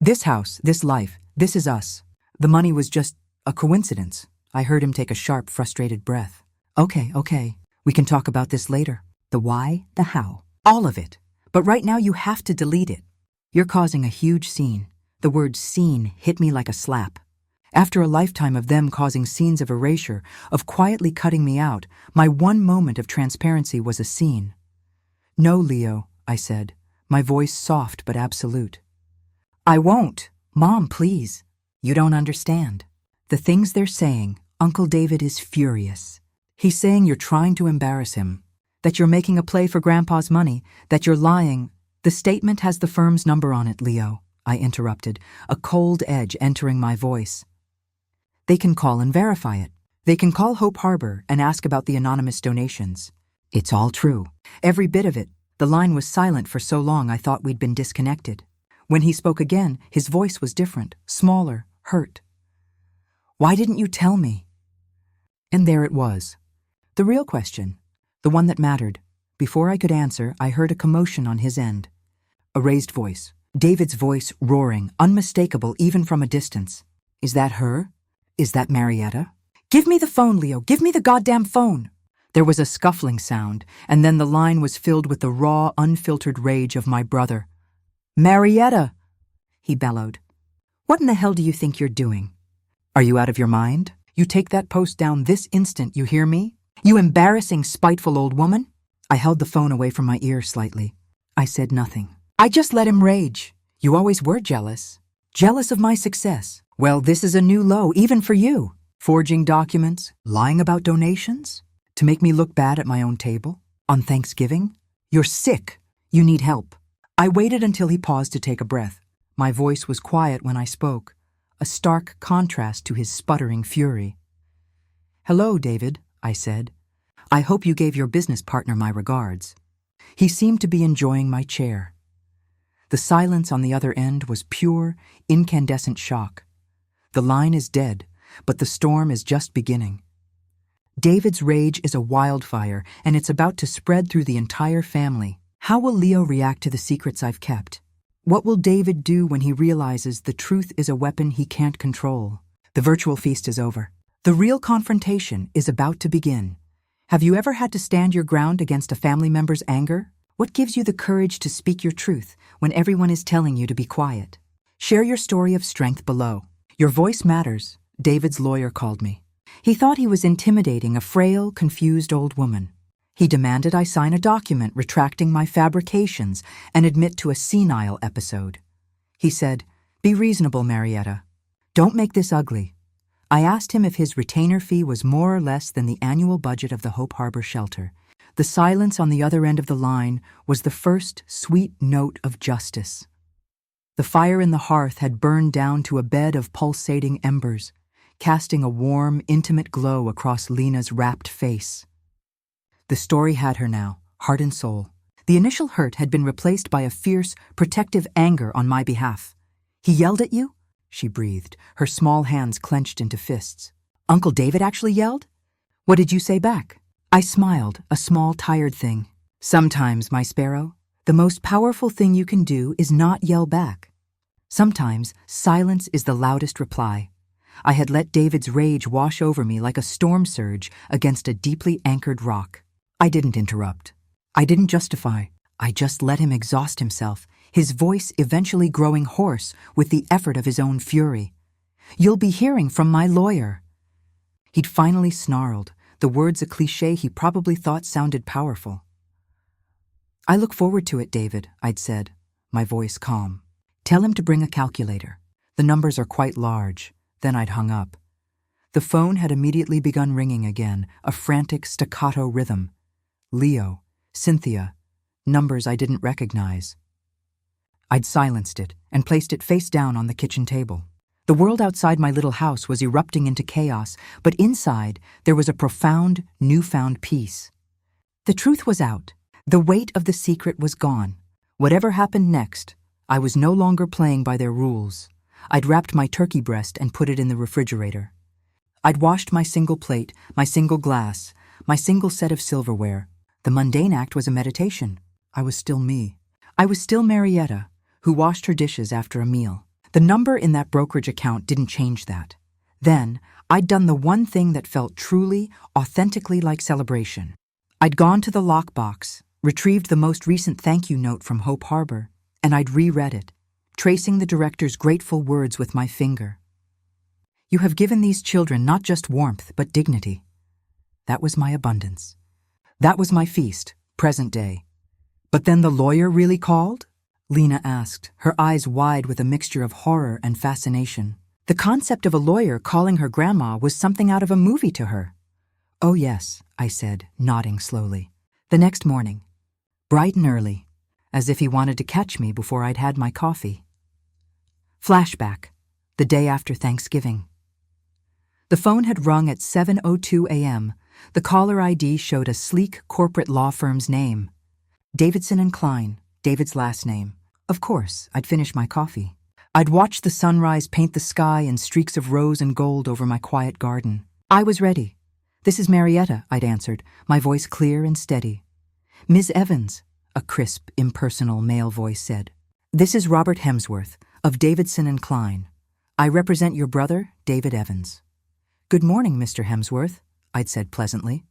This house, this life, this is us. The money was just a coincidence. I heard him take a sharp, frustrated breath. Okay. We can talk about this later. The why, the how. All of it. But right now you have to delete it. You're causing a huge scene. The word scene hit me like a slap. After a lifetime of them causing scenes of erasure, of quietly cutting me out, my one moment of transparency was a scene. No, Leo, I said, my voice soft but absolute. I won't. Mom, please. You don't understand. The things they're saying, Uncle David is furious. He's saying you're trying to embarrass him, that you're making a play for Grandpa's money, that you're lying. The statement has the firm's number on it, Leo, I interrupted, a cold edge entering my voice. They can call and verify it. They can call Hope Harbor and ask about the anonymous donations. It's all true. Every bit of it. The line was silent for so long I thought we'd been disconnected. When he spoke again, his voice was different, smaller, hurt. Why didn't you tell me? And there it was. The real question, the one that mattered. Before I could answer, I heard a commotion on his end. A raised voice. David's voice roaring, unmistakable even from a distance. Is that her? Is that Marietta? Give me the phone, Leo. Give me the goddamn phone. There was a scuffling sound, and then the line was filled with the raw, unfiltered rage of my brother. Marietta! He bellowed. What in the hell do you think you're doing? Are you out of your mind? You take that post down this instant, you hear me? You embarrassing, spiteful old woman? I held the phone away from my ear slightly. I said nothing. I just let him rage. You always were jealous. Jealous of my success. Well, this is a new low, even for you. Forging documents, lying about donations, to make me look bad at my own table. On Thanksgiving? You're sick. You need help. I waited until he paused to take a breath. My voice was quiet when I spoke, a stark contrast to his sputtering fury. Hello, David, I said. I hope you gave your business partner my regards. He seemed to be enjoying my chair. The silence on the other end was pure, incandescent shock. The line is dead, but the storm is just beginning. David's rage is a wildfire, and it's about to spread through the entire family. How will Leo react to the secrets I've kept? What will David do when he realizes the truth is a weapon he can't control? The virtual feast is over. The real confrontation is about to begin. Have you ever had to stand your ground against a family member's anger? What gives you the courage to speak your truth when everyone is telling you to be quiet? Share your story of strength below. Your voice matters, David's lawyer called me. He thought he was intimidating a frail, confused old woman. He demanded I sign a document retracting my fabrications and admit to a senile episode. He said, "Be reasonable, Marietta. Don't make this ugly." I asked him if his retainer fee was more or less than the annual budget of the Hope Harbor shelter. The silence on the other end of the line was the first sweet note of justice. The fire in the hearth had burned down to a bed of pulsating embers, casting a warm, intimate glow across Lena's rapt face. The story had her now, heart and soul. The initial hurt had been replaced by a fierce, protective anger on my behalf. "He yelled at you?" she breathed, her small hands clenched into fists. "Uncle David actually yelled? What did you say back?" I smiled, a small, tired thing. "Sometimes, my sparrow, the most powerful thing you can do is not yell back. Sometimes, silence is the loudest reply." I had let David's rage wash over me like a storm surge against a deeply anchored rock. I didn't interrupt. I didn't justify. I just let him exhaust himself, his voice eventually growing hoarse with the effort of his own fury. "You'll be hearing from my lawyer." He'd finally snarled, the words a cliché he probably thought sounded powerful. "I look forward to it, David," I'd said, my voice calm. "Tell him to bring a calculator. The numbers are quite large." Then I'd hung up. The phone had immediately begun ringing again, a frantic staccato rhythm. Leo, Cynthia, numbers I didn't recognize. I'd silenced it and placed it face down on the kitchen table. The world outside my little house was erupting into chaos, but inside there was a profound, newfound peace. The truth was out. The weight of the secret was gone. Whatever happened next, I was no longer playing by their rules. I'd wrapped my turkey breast and put it in the refrigerator. I'd washed my single plate, my single glass. my single set of silverware. The mundane act was a meditation. I was still me. I was still Marietta, who washed her dishes after a meal. The number in that brokerage account didn't change that. Then, I'd done the one thing that felt truly, authentically like celebration. I'd gone to the lockbox, retrieved the most recent thank you note from Hope Harbor, and I'd reread it, tracing the director's grateful words with my finger. "You have given these children not just warmth, but dignity." That was my abundance. That was my feast, present day. "But then the lawyer really called?" Lena asked, her eyes wide with a mixture of horror and fascination. The concept of a lawyer calling her grandma was something out of a movie to her. "Oh yes," I said, nodding slowly. The next morning, bright and early, as if he wanted to catch me before I'd had my coffee. Flashback, the day after Thanksgiving. The phone had rung at 7:02 a.m. The caller ID showed a sleek corporate law firm's name. Davidson and Klein, David's last name. Of course, I'd finished my coffee. I'd watched the sunrise paint the sky in streaks of rose and gold over my quiet garden. I was ready. "This is Marietta," I'd answered, my voice clear and steady. "Ms. Evans," a crisp, impersonal male voice said. "This is Robert Hemsworth, of Davidson and Klein. I represent your brother, David Evans." "Good morning, Mr. Hemsworth," I'd said pleasantly.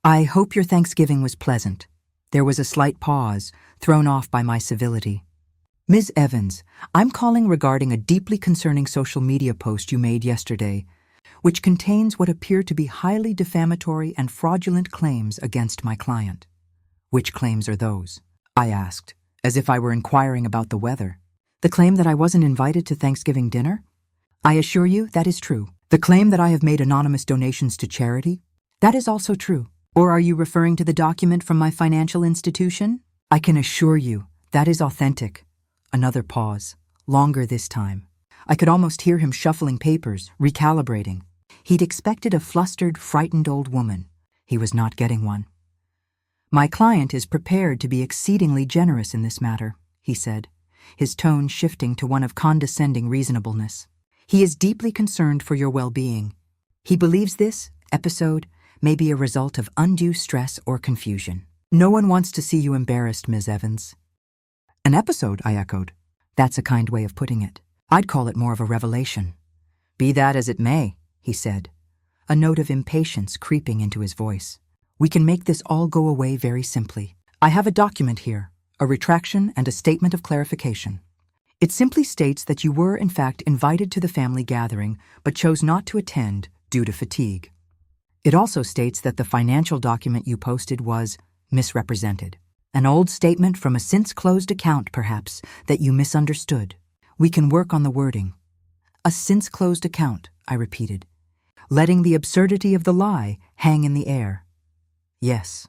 "I hope your Thanksgiving was pleasant." There was a slight pause, thrown off by my civility. "Ms. Evans, I'm calling regarding a deeply concerning social media post you made yesterday, which contains what appear to be highly defamatory and fraudulent claims against my client." "Which claims are those?" I asked, as if I were inquiring about the weather. "The claim that I wasn't invited to Thanksgiving dinner? I assure you that is true. The claim that I have made anonymous donations to charity? That is also true. Or are you referring to the document from my financial institution? I can assure you that is authentic." Another pause, longer this time. I could almost hear him shuffling papers, recalibrating. He'd expected a flustered, frightened old woman. He was not getting one. "My client is prepared to be exceedingly generous in this matter," he said, his tone shifting to one of condescending reasonableness. "He is deeply concerned for your well-being. He believes this episode may be a result of undue stress or confusion. No one wants to see you embarrassed, Ms. Evans." "An episode," I echoed. "That's a kind way of putting it. I'd call it more of a revelation." "Be that as it may," he said, a note of impatience creeping into his voice. "We can make this all go away very simply. I have a document here, a retraction and a statement of clarification. It simply states that you were, in fact, invited to the family gathering, but chose not to attend due to fatigue. It also states that the financial document you posted was misrepresented. An old statement from a since-closed account, perhaps, that you misunderstood. We can work on the wording." "A since-closed account," I repeated, letting the absurdity of the lie hang in the air. "Yes.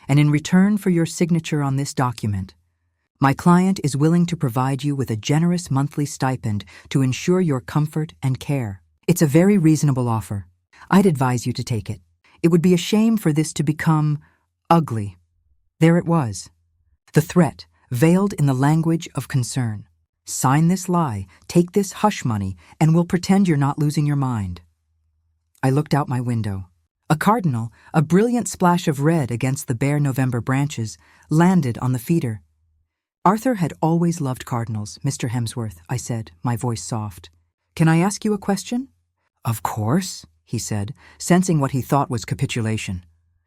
And in return for your signature on this document, my client is willing to provide you with a generous monthly stipend to ensure your comfort and care. It's a very reasonable offer. I'd advise you to take it. It would be a shame for this to become ugly." There it was. The threat, veiled in the language of concern. "Sign this lie, take this hush money, and we'll pretend you're not losing your mind." I looked out my window. A cardinal, a brilliant splash of red against the bare November branches, landed on the feeder. "Arthur had always loved cardinals, Mr. Hemsworth," I said, my voice soft. "Can I ask you a question?" "Of course," he said, sensing what he thought was capitulation.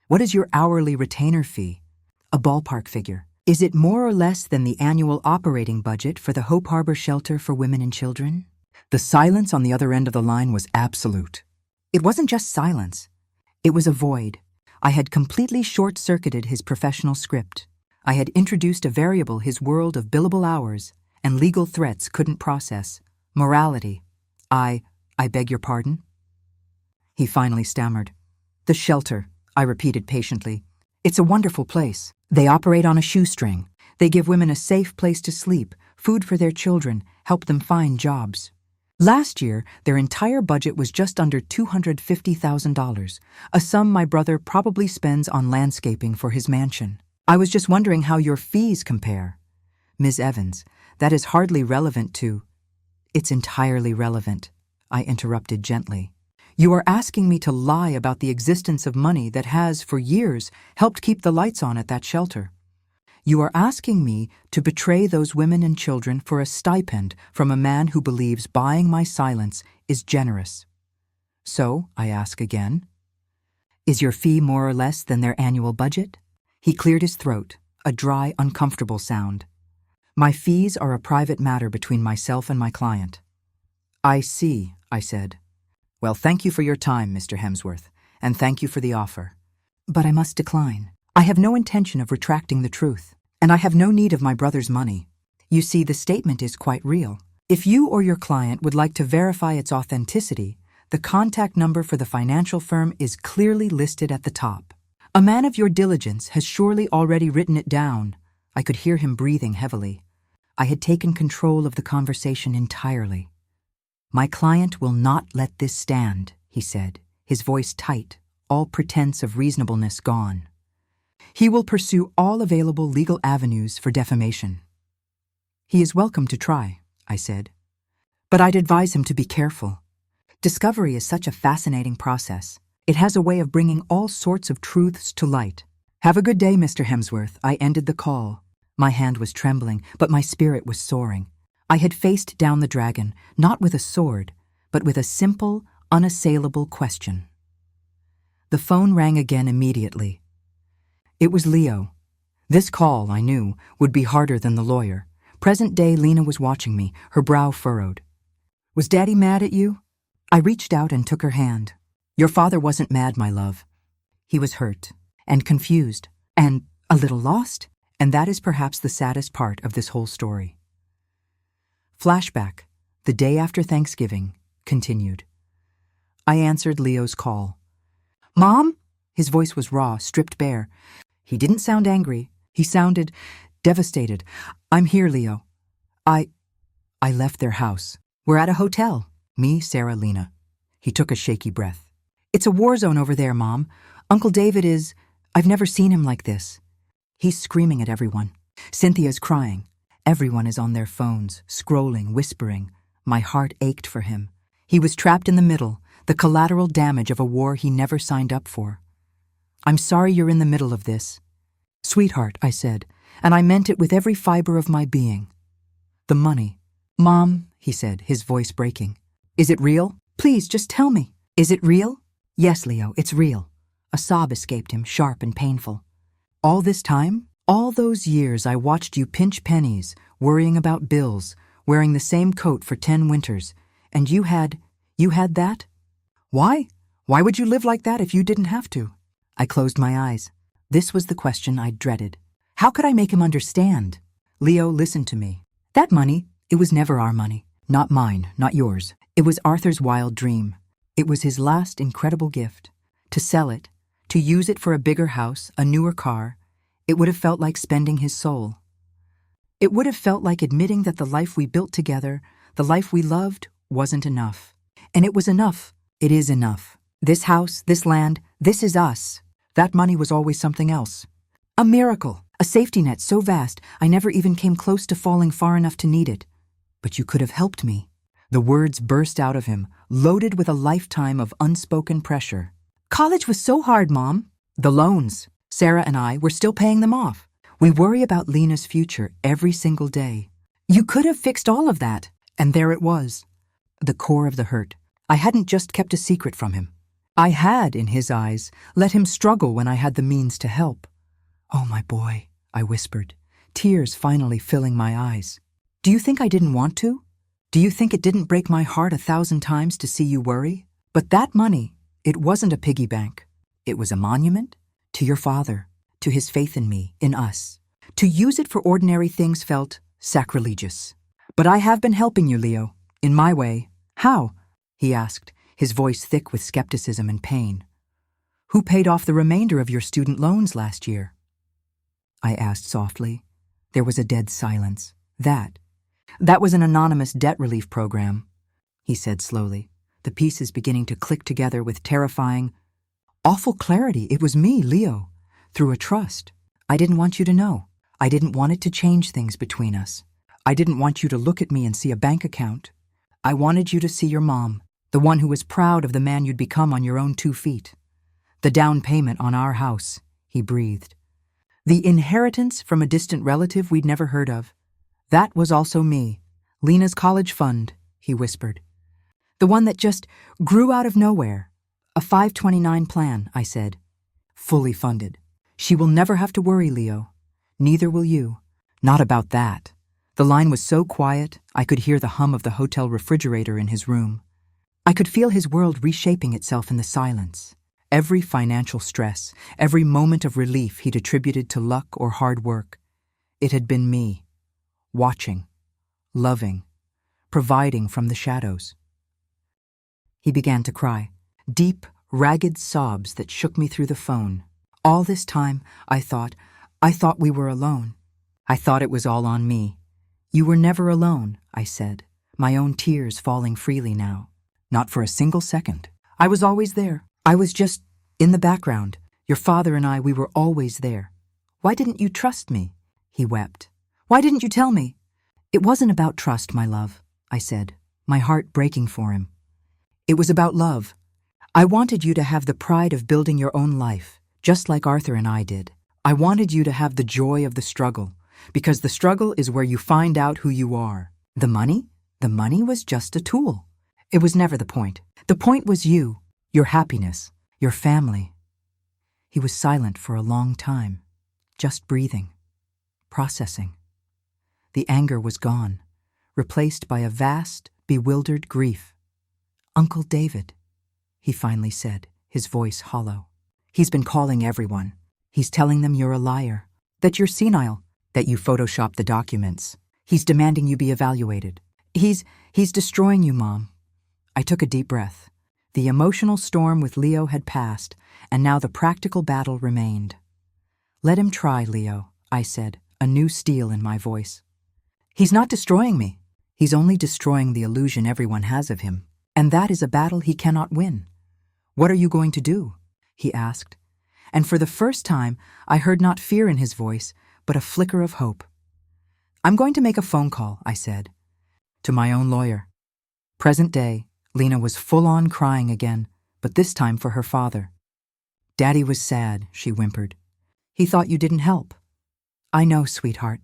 "What is your hourly retainer fee?" "A ballpark figure. Is it more or less than the annual operating budget for the Hope Harbor Shelter for Women and Children?" The silence on the other end of the line was absolute. It wasn't just silence. It was a void. I had completely short-circuited his professional script. I had introduced a variable his world of billable hours and legal threats couldn't process. Morality. I beg your pardon?" He finally stammered. "The shelter," I repeated patiently. "It's a wonderful place. They operate on a shoestring. They give women a safe place to sleep, food for their children, help them find jobs. Last year, their entire budget was just under $250,000, a sum my brother probably spends on landscaping for his mansion. I was just wondering how your fees compare." "Ms. Evans, that is hardly relevant to—" "It's entirely relevant," I interrupted gently. You are asking me to lie about the existence of money that has, for years, helped keep the lights on at that shelter. You are asking me to betray those women and children for a stipend from a man who believes buying my silence is generous. So, I ask again, is your fee more or less than their annual budget? He cleared his throat, a dry, uncomfortable sound. My fees are a private matter between myself and my client. I see, I said. Well, thank you for your time, Mr. Hemsworth, and thank you for the offer. But I must decline. I have no intention of retracting the truth, and I have no need of my brother's money. You see, the statement is quite real. If you or your client would like to verify its authenticity, the contact number for the financial firm is clearly listed at the top. A man of your diligence has surely already written it down. I could hear him breathing heavily. I had taken control of the conversation entirely. My client will not let this stand, he said, his voice tight, all pretense of reasonableness gone. He will pursue all available legal avenues for defamation. He is welcome to try, I said. But I'd advise him to be careful. Discovery is such a fascinating process. It has a way of bringing all sorts of truths to light. Have a good day, Mr. Hemsworth. I ended the call. My hand was trembling, but my spirit was soaring. I had faced down the dragon, not with a sword, but with a simple, unassailable question. The phone rang again immediately. It was Leo. This call, I knew, would be harder than the lawyer. Present-day Lena was watching me, her brow furrowed. Was Daddy mad at you? I reached out and took her hand. Your father wasn't mad, my love. He was hurt, and confused, and a little lost, and that is perhaps the saddest part of this whole story. Flashback, the day after Thanksgiving, continued. I answered Leo's call. Mom? His voice was raw, stripped bare. He didn't sound angry. He sounded devastated. I'm here, Leo. I left their house. We're at a hotel. Me, Sarah, Lena. He took a shaky breath. It's a war zone over there, Mom. Uncle David is... I've never seen him like this. He's screaming at everyone. Cynthia's crying. Everyone is on their phones, scrolling, whispering. My heart ached for him. He was trapped in the middle, the collateral damage of a war he never signed up for. I'm sorry you're in the middle of this. Sweetheart, I said, and I meant it with every fiber of my being. The money. Mom, he said, his voice breaking. Is it real? Please, just tell me. Is it real? Yes, Leo, it's real. A sob escaped him, sharp and painful. All this time? All those years I watched you pinch pennies, worrying about bills, wearing the same coat for 10 winters, and you had that? Why? Why would you live like that if you didn't have to? I closed my eyes. This was the question I dreaded. How could I make him understand? Leo, listen to me. That money, it was never our money. Not mine, not yours. It was Arthur's wild dream. It was his last incredible gift. To sell it, to use it for a bigger house, a newer car, it would have felt like spending his soul. It would have felt like admitting that the life we built together, the life we loved, wasn't enough. And it was enough. It is enough. This house, this land, this is us. That money was always something else. A miracle, a safety net so vast I never even came close to falling far enough to need it. But you could have helped me. The words burst out of him, loaded with a lifetime of unspoken pressure. College was so hard, Mom. The loans. Sarah and I were still paying them off. We worry about Lena's future every single day. You could have fixed all of that. And there it was. The core of the hurt. I hadn't just kept a secret from him. I had, in his eyes, let him struggle when I had the means to help. Oh, my boy, I whispered, tears finally filling my eyes. Do you think I didn't want to? Do you think it didn't break my heart 1,000 times to see you worry? But that money, it wasn't a piggy bank. It was a monument to your father, to his faith in me, in us. To use it for ordinary things felt sacrilegious. But I have been helping you, Leo, in my way. How? He asked, his voice thick with skepticism and pain. Who paid off the remainder of your student loans last year? I asked softly. There was a dead silence. That was an anonymous debt relief program, he said slowly, the pieces beginning to click together with terrifying, awful clarity. It was me, Leo, through a trust. I didn't want you to know. I didn't want it to change things between us. I didn't want you to look at me and see a bank account. I wanted you to see your mom, The one who was proud of the man you'd become on your own 2 feet. The down payment on our house, he breathed. The inheritance from a distant relative we'd never heard of. That was also me. Lena's college fund, he whispered. The one that just grew out of nowhere. A 529 plan, I said. Fully funded. She will never have to worry, Leo. Neither will you. Not about that. The line was so quiet, I could hear the hum of the hotel refrigerator in his room. I could feel his world reshaping itself in the silence. Every financial stress, every moment of relief he'd attributed to luck or hard work. It had been me. Watching. Loving. Providing from the shadows. He began to cry. Deep, ragged sobs that shook me through the phone. All this time, I thought we were alone. I thought it was all on me. You were never alone, I said, my own tears falling freely now. Not for a single second. I was always there. I was just in the background. Your father and I, we were always there. Why didn't you trust me? He wept. Why didn't you tell me? It wasn't about trust, my love, I said, my heart breaking for him. It was about love. I wanted you to have the pride of building your own life, just like Arthur and I did. I wanted you to have the joy of the struggle, because the struggle is where you find out who you are. The money was just a tool. It was never the point. The point was you, your happiness, your family. He was silent for a long time, just breathing, processing. The anger was gone, replaced by a vast, bewildered grief. Uncle David, he finally said, his voice hollow. He's been calling everyone. He's telling them you're a liar, that you're senile, that you photoshopped the documents. He's demanding you be evaluated. He's destroying you, Mom. I took a deep breath. The emotional storm with Leo had passed, and now the practical battle remained. Let him try, Leo, I said, a new steel in my voice. He's not destroying me. He's only destroying the illusion everyone has of him. And that is a battle he cannot win. What are you going to do? He asked. And for the first time, I heard not fear in his voice, but a flicker of hope. I'm going to make a phone call, I said, to my own lawyer. Present day, Lena was full-on crying again, but this time for her father. Daddy was sad, she whimpered. He thought you didn't help. I know, sweetheart.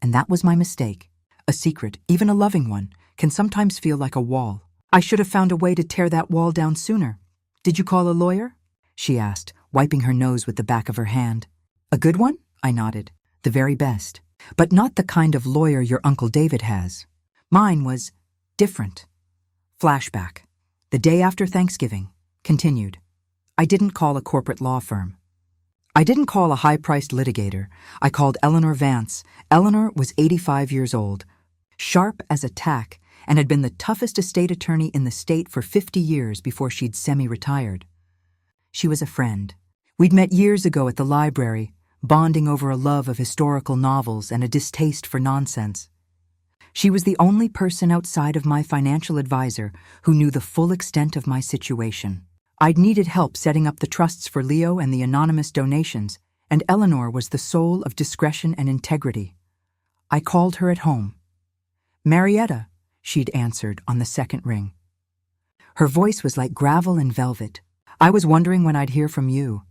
And that was my mistake. A secret, even a loving one, can sometimes feel like a wall. I should have found a way to tear that wall down sooner. Did you call a lawyer? She asked, wiping her nose with the back of her hand. A good one? I nodded. The very best. But not the kind of lawyer your Uncle David has. Mine was different. Flashback. The day after Thanksgiving. Continued. I didn't call a corporate law firm. I didn't call a high-priced litigator. I called Eleanor Vance. Eleanor was 85 years old, sharp as a tack, and had been the toughest estate attorney in the state for 50 years before she'd semi-retired. She was a friend. We'd met years ago at the library, bonding over a love of historical novels and a distaste for nonsense. She was the only person outside of my financial advisor who knew the full extent of my situation. I'd needed help setting up the trusts for Leo and the anonymous donations, and Eleanor was the soul of discretion and integrity. I called her at home. Marietta, she'd answered on the second ring. Her voice was like gravel and velvet. I was wondering when I'd hear from you.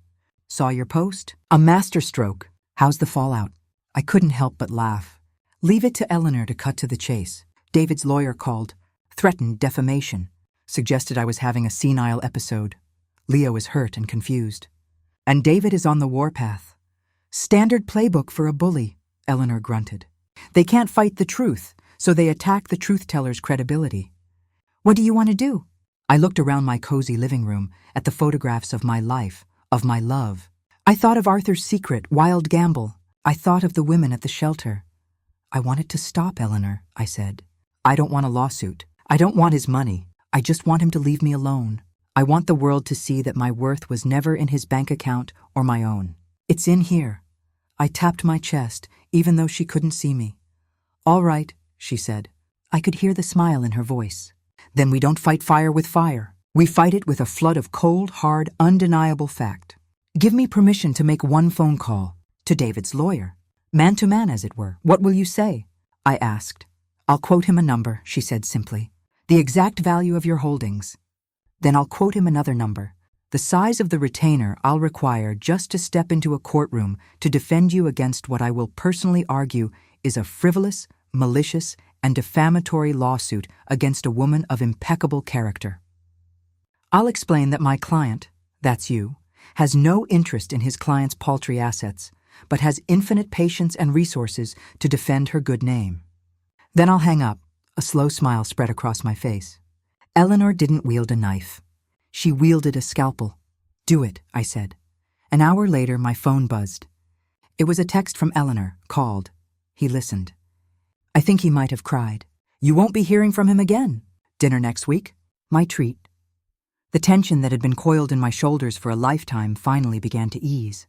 Saw your post? A masterstroke. How's the fallout? I couldn't help but laugh. Leave it to Eleanor to cut to the chase. David's lawyer called, threatened defamation, suggested I was having a senile episode. Leo is hurt and confused. And David is on the warpath. Standard playbook for a bully, Eleanor grunted. They can't fight the truth, so they attack the truth-teller's credibility. What do you want to do? I looked around my cozy living room at the photographs of my life, of my love. I thought of Arthur's secret, wild gamble. I thought of the women at the shelter. I want it to stop, Eleanor, I said. I don't want a lawsuit. I don't want his money. I just want him to leave me alone. I want the world to see that my worth was never in his bank account or my own. It's in here. I tapped my chest, even though she couldn't see me. All right, she said. I could hear the smile in her voice. Then we don't fight fire with fire. We fight it with a flood of cold, hard, undeniable fact. Give me permission to make one phone call to David's lawyer. Man to man, as it were. What will you say? I asked. I'll quote him a number, she said simply. The exact value of your holdings. Then I'll quote him another number. The size of the retainer I'll require just to step into a courtroom to defend you against what I will personally argue is a frivolous, malicious, and defamatory lawsuit against a woman of impeccable character. I'll explain that my client, that's you, has no interest in his client's paltry assets, but has infinite patience and resources to defend her good name. Then I'll hang up, a slow smile spread across my face. Eleanor didn't wield a knife. She wielded a scalpel. Do it, I said. An hour later, my phone buzzed. It was a text from Eleanor, called. He listened. I think he might have cried. You won't be hearing from him again. Dinner next week? My treat. The tension that had been coiled in my shoulders for a lifetime finally began to ease.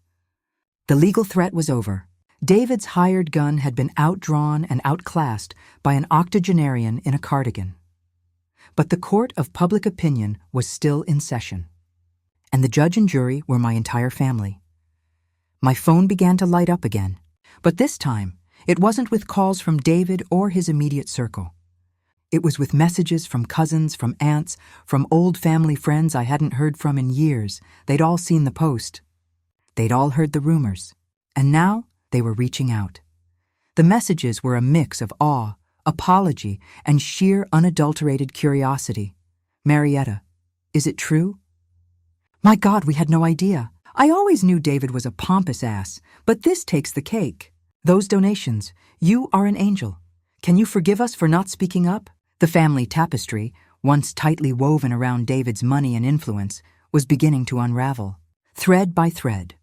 The legal threat was over. David's hired gun had been outdrawn and outclassed by an octogenarian in a cardigan. But the court of public opinion was still in session, and the judge and jury were my entire family. My phone began to light up again, but this time it wasn't with calls from David or his immediate circle. It was with messages from cousins, from aunts, from old family friends I hadn't heard from in years. They'd all seen the post. They'd all heard the rumors, and now they were reaching out. The messages were a mix of awe, apology, and sheer unadulterated curiosity. Marietta, is it true? My God, we had no idea. I always knew David was a pompous ass, but this takes the cake. Those donations, you are an angel. Can you forgive us for not speaking up? The family tapestry, once tightly woven around David's money and influence, was beginning to unravel, thread by thread.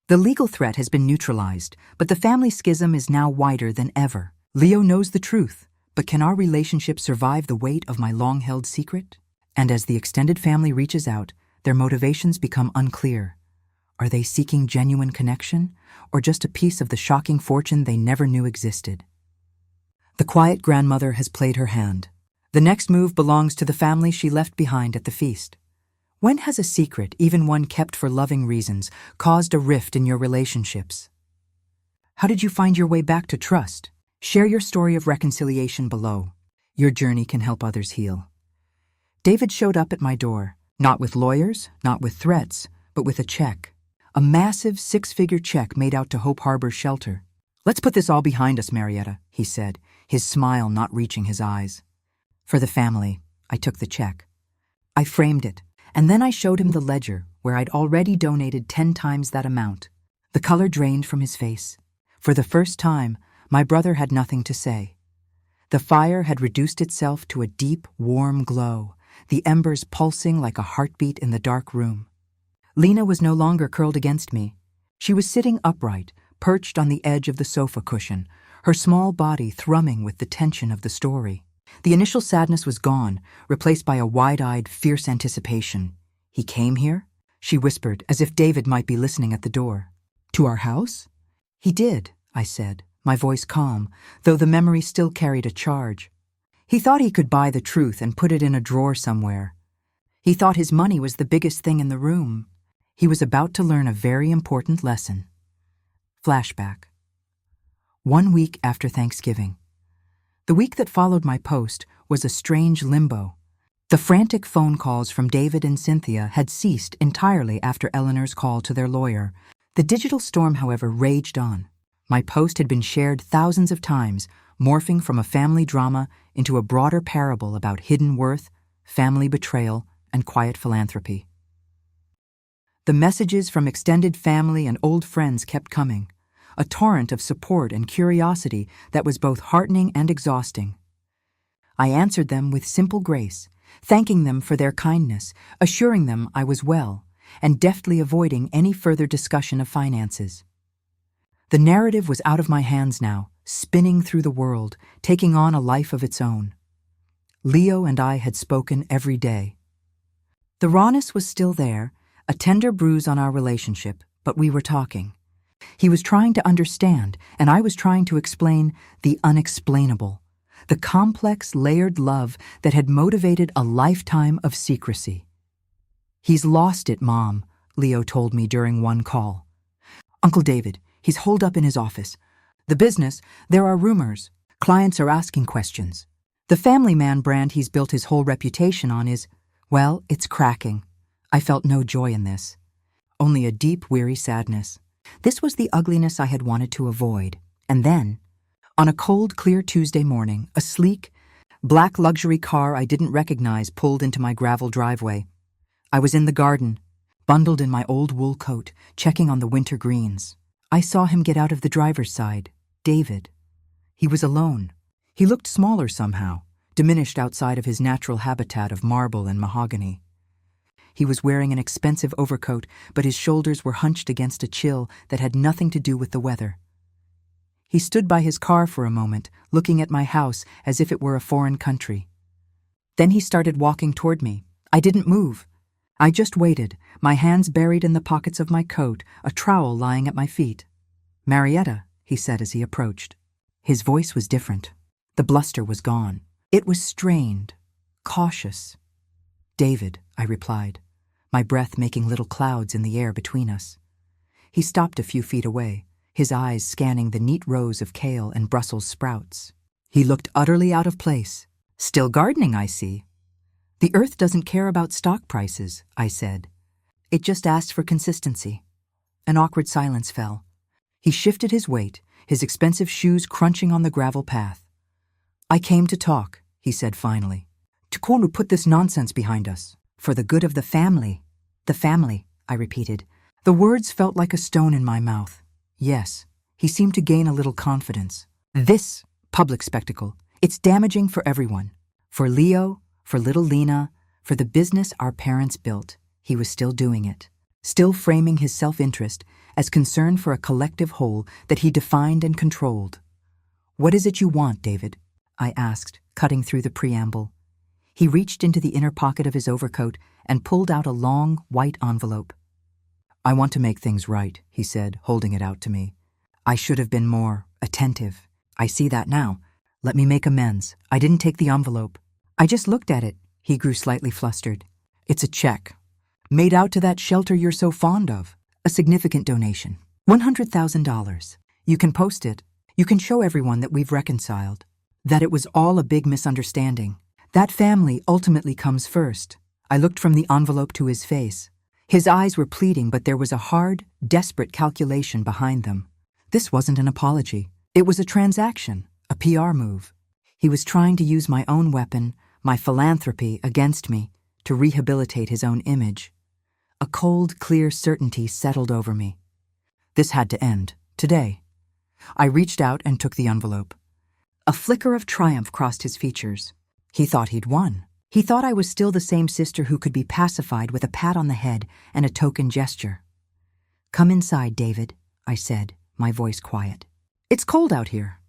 The legal threat has been neutralized, but the family schism is now wider than ever. Leo knows the truth, but can our relationship survive the weight of my long-held secret? And as the extended family reaches out, their motivations become unclear. Are they seeking genuine connection, or just a piece of the shocking fortune they never knew existed? The quiet grandmother has played her hand. The next move belongs to the family she left behind at the feast. When has a secret, even one kept for loving reasons, caused a rift in your relationships? How did you find your way back to trust? Share your story of reconciliation below. Your journey can help others heal. David showed up at my door, not with lawyers, not with threats, but with a check. A massive 6-figure check made out to Hope Harbor Shelter. Let's put this all behind us, Marietta, he said, his smile not reaching his eyes. For the family, I took the check. I framed it, and then I showed him the ledger where I'd already donated 10 times that amount. The color drained from his face. For the first time, my brother had nothing to say. The fire had reduced itself to a deep, warm glow, the embers pulsing like a heartbeat in the dark room. Lena was no longer curled against me. She was sitting upright, perched on the edge of the sofa cushion, her small body thrumming with the tension of the story. The initial sadness was gone, replaced by a wide-eyed, fierce anticipation. He came here? She whispered, as if David might be listening at the door. To our house? He did, I said, my voice calm, though the memory still carried a charge. He thought he could buy the truth and put it in a drawer somewhere. He thought his money was the biggest thing in the room. He was about to learn a very important lesson. Flashback. 1 week after Thanksgiving. The week that followed my post was a strange limbo. The frantic phone calls from David and Cynthia had ceased entirely after Eleanor's call to their lawyer. The digital storm, however, raged on. My post had been shared thousands of times, morphing from a family drama into a broader parable about hidden worth, family betrayal, and quiet philanthropy. The messages from extended family and old friends kept coming, a torrent of support and curiosity that was both heartening and exhausting. I answered them with simple grace, thanking them for their kindness, assuring them I was well, and deftly avoiding any further discussion of finances. The narrative was out of my hands now, spinning through the world, taking on a life of its own. Leo and I had spoken every day. The rawness was still there, a tender bruise on our relationship, but we were talking. He was trying to understand, and I was trying to explain the unexplainable, the complex, layered love that had motivated a lifetime of secrecy. He's lost it, Mom, Leo told me during one call. Uncle David, he's holed up in his office. The business, there are rumors. Clients are asking questions. The family man brand he's built his whole reputation on is, well, it's cracking. I felt no joy in this. Only a deep, weary sadness. This was the ugliness I had wanted to avoid. And then, on a cold, clear Tuesday morning, a sleek, black luxury car I didn't recognize pulled into my gravel driveway. I was in the garden, bundled in my old wool coat, checking on the winter greens. I saw him get out of the driver's side, David. He was alone. He looked smaller somehow, diminished outside of his natural habitat of marble and mahogany. He was wearing an expensive overcoat, but his shoulders were hunched against a chill that had nothing to do with the weather. He stood by his car for a moment, looking at my house as if it were a foreign country. Then he started walking toward me. I didn't move. I just waited, my hands buried in the pockets of my coat, a trowel lying at my feet. "Marietta," he said as he approached. His voice was different. The bluster was gone. It was strained, cautious. "David," I replied, my breath making little clouds in the air between us. He stopped a few feet away, his eyes scanning the neat rows of kale and Brussels sprouts. He looked utterly out of place. "Still gardening, I see." "The earth doesn't care about stock prices," I said. "It just asks for consistency." An awkward silence fell. He shifted his weight, his expensive shoes crunching on the gravel path. "I came to talk," he said finally. "To put this nonsense behind us. For the good of the family." "The family," I repeated. The words felt like a stone in my mouth. Yes, he seemed to gain a little confidence. "This public spectacle, it's damaging for everyone. For Leo, for little Lena, for the business our parents built." He was still doing it, still framing his self-interest as concern for a collective whole that he defined and controlled. "What is it you want, David?" I asked, cutting through the preamble. He reached into the inner pocket of his overcoat and pulled out a long, white envelope. "I want to make things right," he said, holding it out to me. "I should have been more attentive. I see that now. Let me make amends. I didn't take the envelope." "I just looked at it." He grew slightly flustered. "It's a check. Made out to that shelter you're so fond of. A significant donation. $100,000. You can post it. You can show everyone that we've reconciled. That it was all a big misunderstanding. That family ultimately comes first." I looked from the envelope to his face. His eyes were pleading, but there was a hard, desperate calculation behind them. This wasn't an apology. It was a transaction, a PR move. He was trying to use my own weapon, my philanthropy, against me, to rehabilitate his own image. A cold, clear certainty settled over me. This had to end, today. I reached out and took the envelope. A flicker of triumph crossed his features. He thought he'd won. He thought I was still the same sister who could be pacified with a pat on the head and a token gesture. "Come inside, David," I said, my voice quiet. "It's cold out here."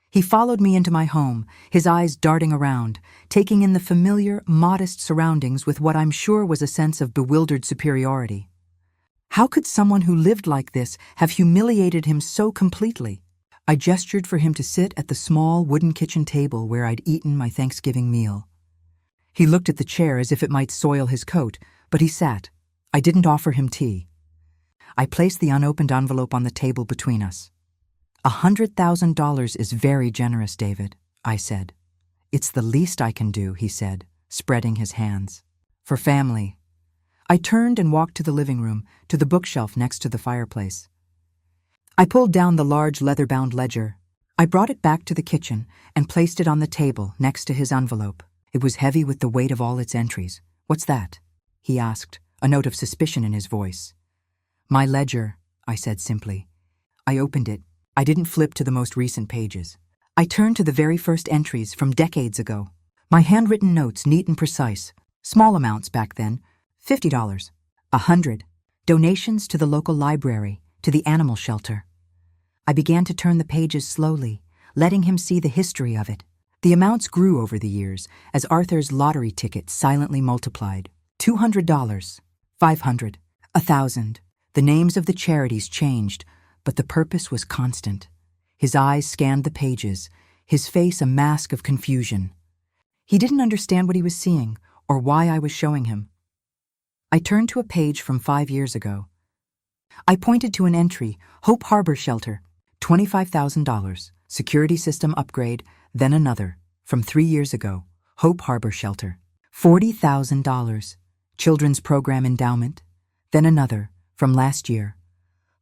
He followed me into my home, his eyes darting around, taking in the familiar, modest surroundings with what I'm sure was a sense of bewildered superiority. How could someone who lived like this have humiliated him so completely? I gestured for him to sit at the small wooden kitchen table where I'd eaten my Thanksgiving meal. He looked at the chair as if it might soil his coat, but he sat. I didn't offer him tea. I placed the unopened envelope on the table between us. $100,000 is very generous, David, I said. "It's the least I can do," he said, spreading his hands. "For family." I turned and walked to the living room, to the bookshelf next to the fireplace. I pulled down the large leather-bound ledger. I brought it back to the kitchen and placed it on the table next to his envelope. It was heavy with the weight of all its entries. "What's that?" he asked, a note of suspicion in his voice. "My ledger," I said simply. I opened it. I didn't flip to the most recent pages. I turned to the very first entries from decades ago. My handwritten notes, neat and precise. Small amounts back then. $50. $100. Donations to the local library, to the animal shelter. I began to turn the pages slowly, letting him see the history of it. The amounts grew over the years as Arthur's lottery ticket silently multiplied. $200, $500, $1,000. The names of the charities changed, but the purpose was constant. His eyes scanned the pages, his face a mask of confusion. He didn't understand what he was seeing or why I was showing him. I turned to a page from 5 years ago. I pointed to an entry, Hope Harbor Shelter, $25,000, security system upgrade, then another, from 3 years ago, Hope Harbor Shelter. $40,000. Children's Program Endowment. Then another, from last year.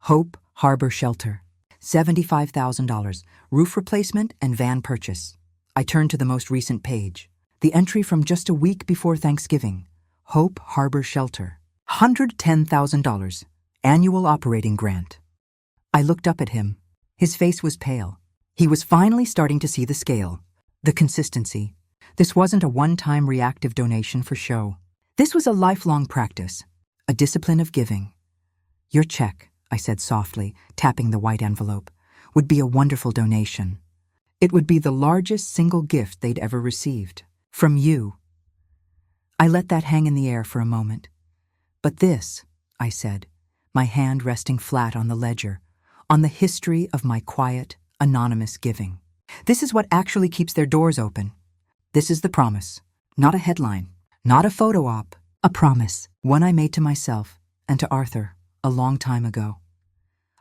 Hope Harbor Shelter. $75,000. Roof replacement and van purchase. I turned to the most recent page. The entry from just a week before Thanksgiving. Hope Harbor Shelter. $110,000. Annual operating grant. I looked up at him. His face was pale. He was finally starting to see the scale, the consistency. This wasn't a one-time reactive donation for show. This was a lifelong practice, a discipline of giving. Your check, I said softly, tapping the white envelope, would be a wonderful donation. It would be the largest single gift they'd ever received. From you. I let that hang in the air for a moment. But this, I said, my hand resting flat on the ledger, on the history of my quiet, anonymous giving. This is what actually keeps their doors open. This is the promise, not a headline, not a photo op, a promise, one I made to myself and to Arthur a long time ago.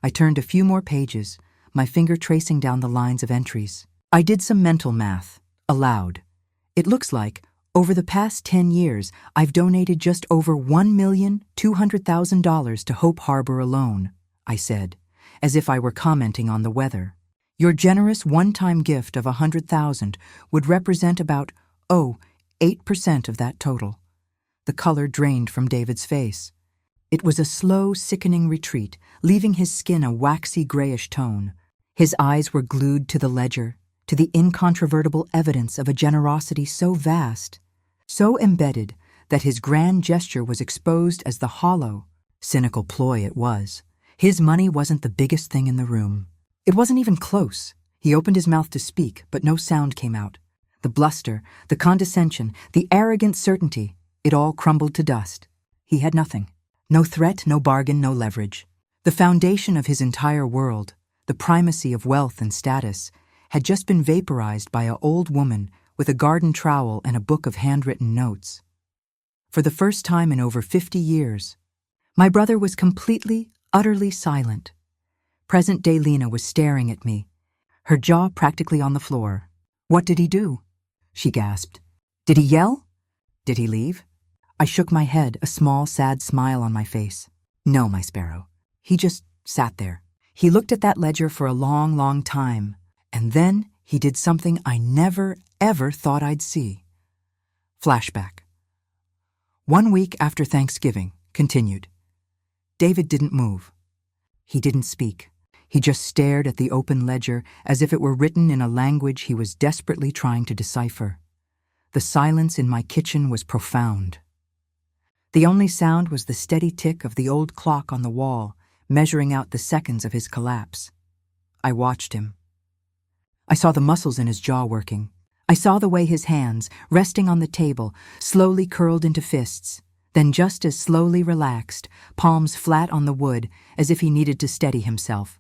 I turned a few more pages, my finger tracing down the lines of entries. I did some mental math, aloud. It looks like, over the past 10 years, I've donated just over $1,200,000 to Hope Harbor alone, I said, as if I were commenting on the weather. Your generous one-time gift of $100,000 would represent about, 8% of that total. The color drained from David's face. It was a slow, sickening retreat, leaving his skin a waxy grayish tone. His eyes were glued to the ledger, to the incontrovertible evidence of a generosity so vast, so embedded that his grand gesture was exposed as the hollow, cynical ploy it was. His money wasn't the biggest thing in the room. It wasn't even close. He opened his mouth to speak, but no sound came out. The bluster, the condescension, the arrogant certainty, it all crumbled to dust. He had nothing. No threat, no bargain, no leverage. The foundation of his entire world, the primacy of wealth and status, had just been vaporized by an old woman with a garden trowel and a book of handwritten notes. For the first time in over 50 years, my brother was completely, utterly silent. Present-day Lena was staring at me, her jaw practically on the floor. What did he do? She gasped. Did he yell? Did he leave? I shook my head, a small, sad smile on my face. No, my sparrow. He just sat there. He looked at that ledger for a long, long time, and then he did something I never, ever thought I'd see. Flashback. 1 week after Thanksgiving, continued. David didn't move. He didn't speak. He just stared at the open ledger as if it were written in a language he was desperately trying to decipher. The silence in my kitchen was profound. The only sound was the steady tick of the old clock on the wall, measuring out the seconds of his collapse. I watched him. I saw the muscles in his jaw working. I saw the way his hands, resting on the table, slowly curled into fists, then just as slowly relaxed, palms flat on the wood, as if he needed to steady himself.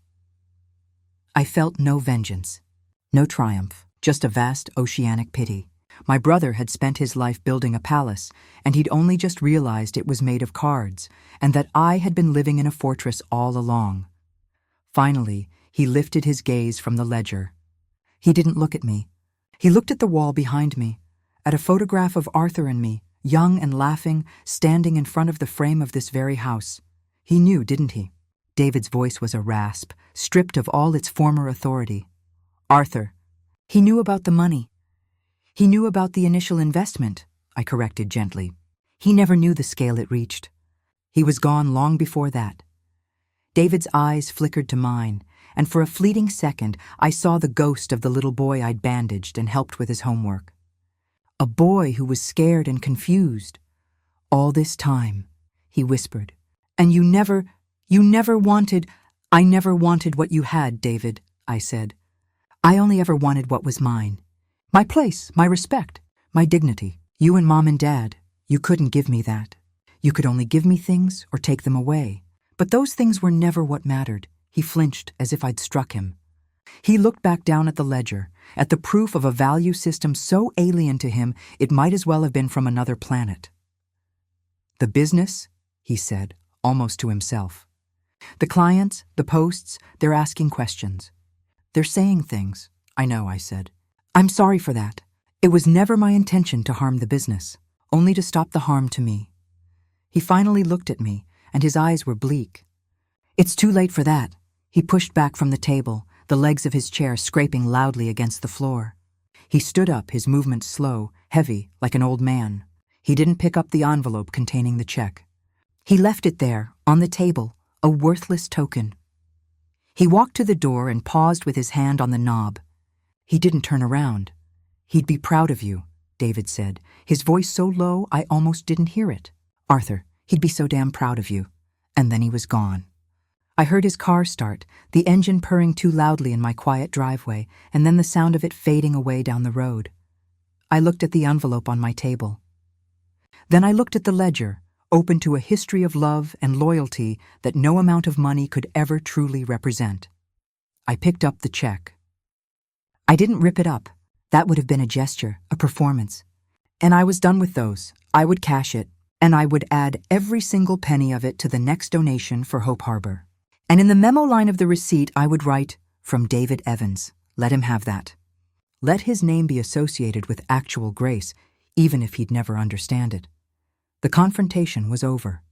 I felt no vengeance, no triumph, just a vast oceanic pity. My brother had spent his life building a palace, and he'd only just realized it was made of cards, and that I had been living in a fortress all along. Finally, he lifted his gaze from the ledger. He didn't look at me. He looked at the wall behind me, at a photograph of Arthur and me, young and laughing, standing in front of the frame of this very house. He knew, didn't he? David's voice was a rasp, stripped of all its former authority. Arthur. He knew about the money. He knew about the initial investment, I corrected gently. He never knew the scale it reached. He was gone long before that. David's eyes flickered to mine, and for a fleeting second I saw the ghost of the little boy I'd bandaged and helped with his homework. A boy who was scared and confused. All this time, he whispered. And you never wanted— I never wanted what you had, David, I said. I only ever wanted what was mine. My place, my respect, my dignity. You and Mom and Dad, you couldn't give me that. You could only give me things or take them away. But those things were never what mattered. He flinched as if I'd struck him. He looked back down at the ledger, at the proof of a value system so alien to him it might as well have been from another planet. The business, he said, almost to himself. The clients, the posts, they're asking questions. They're saying things. I know, I said. I'm sorry for that. It was never my intention to harm the business, only to stop the harm to me. He finally looked at me, and his eyes were bleak. It's too late for that. He pushed back from the table, the legs of his chair scraping loudly against the floor. He stood up, his movements slow, heavy, like an old man. He didn't pick up the envelope containing the check. He left it there, on the table, a worthless token. He walked to the door and paused with his hand on the knob. He didn't turn around. "He'd be proud of you," David said, his voice so low I almost didn't hear it. "Arthur, he'd be so damn proud of you." And then he was gone. I heard his car start, the engine purring too loudly in my quiet driveway, and then the sound of it fading away down the road. I looked at the envelope on my table. Then I looked at the ledger, open to a history of love and loyalty that no amount of money could ever truly represent. I picked up the check. I didn't rip it up. That would have been a gesture, a performance. And I was done with those. I would cash it, and I would add every single penny of it to the next donation for Hope Harbor. And in the memo line of the receipt, I would write, "From David Evans." Let him have that. Let his name be associated with actual grace, even if he'd never understand it. The confrontation was over.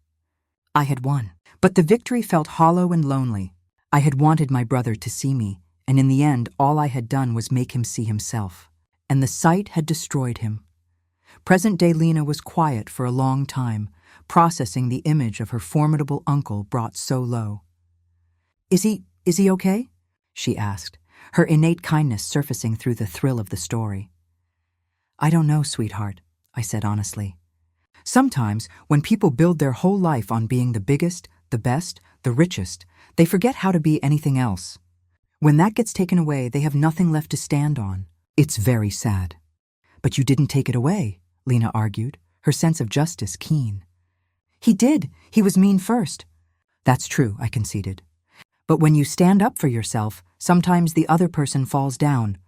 I had won, but the victory felt hollow and lonely. I had wanted my brother to see me, and in the end, all I had done was make him see himself. And the sight had destroyed him. Present-day Lena was quiet for a long time, processing the image of her formidable uncle brought so low. Is he okay?" she asked, her innate kindness surfacing through the thrill of the story. "I don't know, sweetheart," I said honestly. Sometimes, when people build their whole life on being the biggest, the best, the richest, they forget how to be anything else. When that gets taken away, they have nothing left to stand on. It's very sad. "But you didn't take it away," Lena argued, her sense of justice keen. "He did. He was mean first." "That's true," I conceded. "But when you stand up for yourself, sometimes the other person falls down.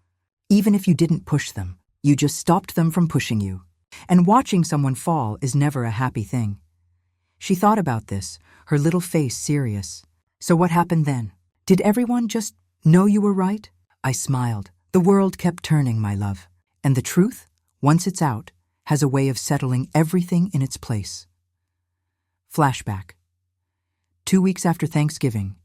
Even if you didn't push them, you just stopped them from pushing you. And watching someone fall is never a happy thing." She thought about this, her little face serious. "So what happened then? Did everyone just know you were right?" I smiled. "The world kept turning, my love. And the truth, once it's out, has a way of settling everything in its place." Flashback. 2 weeks after Thanksgiving,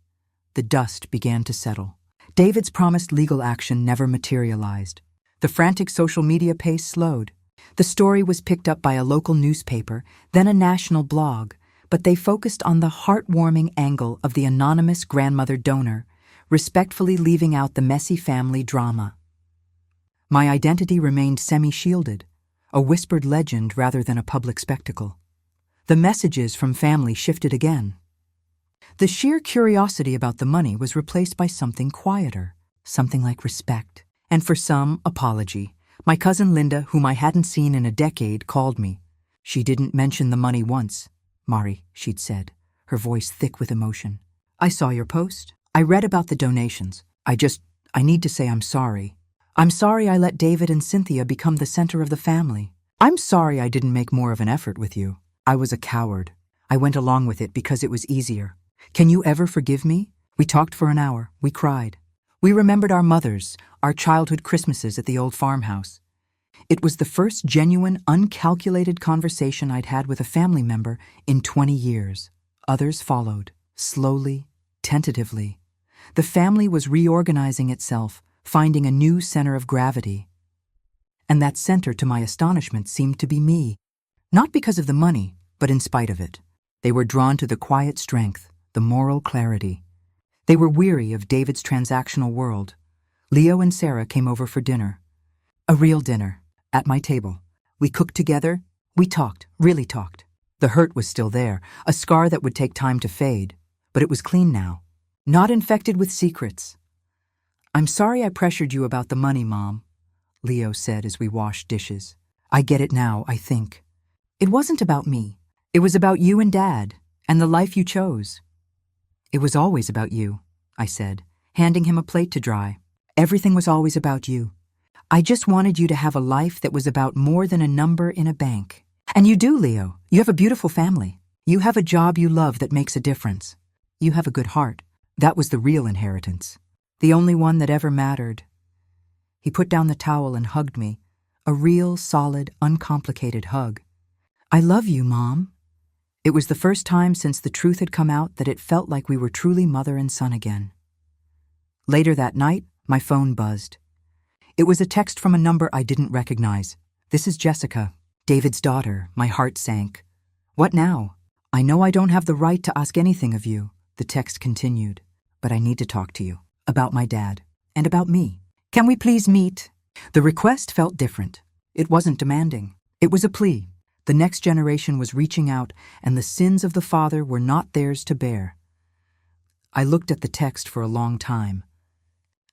the dust began to settle. David's promised legal action never materialized. The frantic social media pace slowed. The story was picked up by a local newspaper, then a national blog, but they focused on the heartwarming angle of the anonymous grandmother donor, respectfully leaving out the messy family drama. My identity remained semi-shielded, a whispered legend rather than a public spectacle. The messages from family shifted again. The sheer curiosity about the money was replaced by something quieter, something like respect, and for some, apology. My cousin Linda, whom I hadn't seen in a decade, called me. She didn't mention the money once. "Mari," she'd said, her voice thick with emotion. "I saw your post. I read about the donations. I need to say I'm sorry. I'm sorry I let David and Cynthia become the center of the family. I'm sorry I didn't make more of an effort with you. I was a coward. I went along with it because it was easier. Can you ever forgive me?" We talked for an hour. We cried. We remembered our mothers, our childhood Christmases at the old farmhouse. It was the first genuine, uncalculated conversation I'd had with a family member in 20 years. Others followed, slowly, tentatively. The family was reorganizing itself, finding a new center of gravity. And that center, to my astonishment, seemed to be me. Not because of the money, but in spite of it. They were drawn to the quiet strength, the moral clarity. They were weary of David's transactional world. Leo and Sarah came over for dinner. A real dinner, at my table. We cooked together. We talked, really talked. The hurt was still there, a scar that would take time to fade, but it was clean now. Not infected with secrets. "I'm sorry I pressured you about the money, Mom," Leo said as we washed dishes. "I get it now, I think. It wasn't about me. It was about you and Dad, and the life you chose." "It was always about you," I said, handing him a plate to dry. "Everything was always about you. I just wanted you to have a life that was about more than a number in a bank. And you do, Leo. You have a beautiful family. You have a job you love that makes a difference. You have a good heart. That was the real inheritance. The only one that ever mattered." He put down the towel and hugged me, a real, solid, uncomplicated hug. "I love you, Mom." It was the first time since the truth had come out that it felt like we were truly mother and son again. Later that night, my phone buzzed. It was a text from a number I didn't recognize. "This is Jessica, David's daughter." My heart sank. "What now?" "I know I don't have the right to ask anything of you," the text continued, "but I need to talk to you about my dad and about me. Can we please meet?" The request felt different. It wasn't demanding. It was a plea. The next generation was reaching out, and the sins of the father were not theirs to bear. I looked at the text for a long time.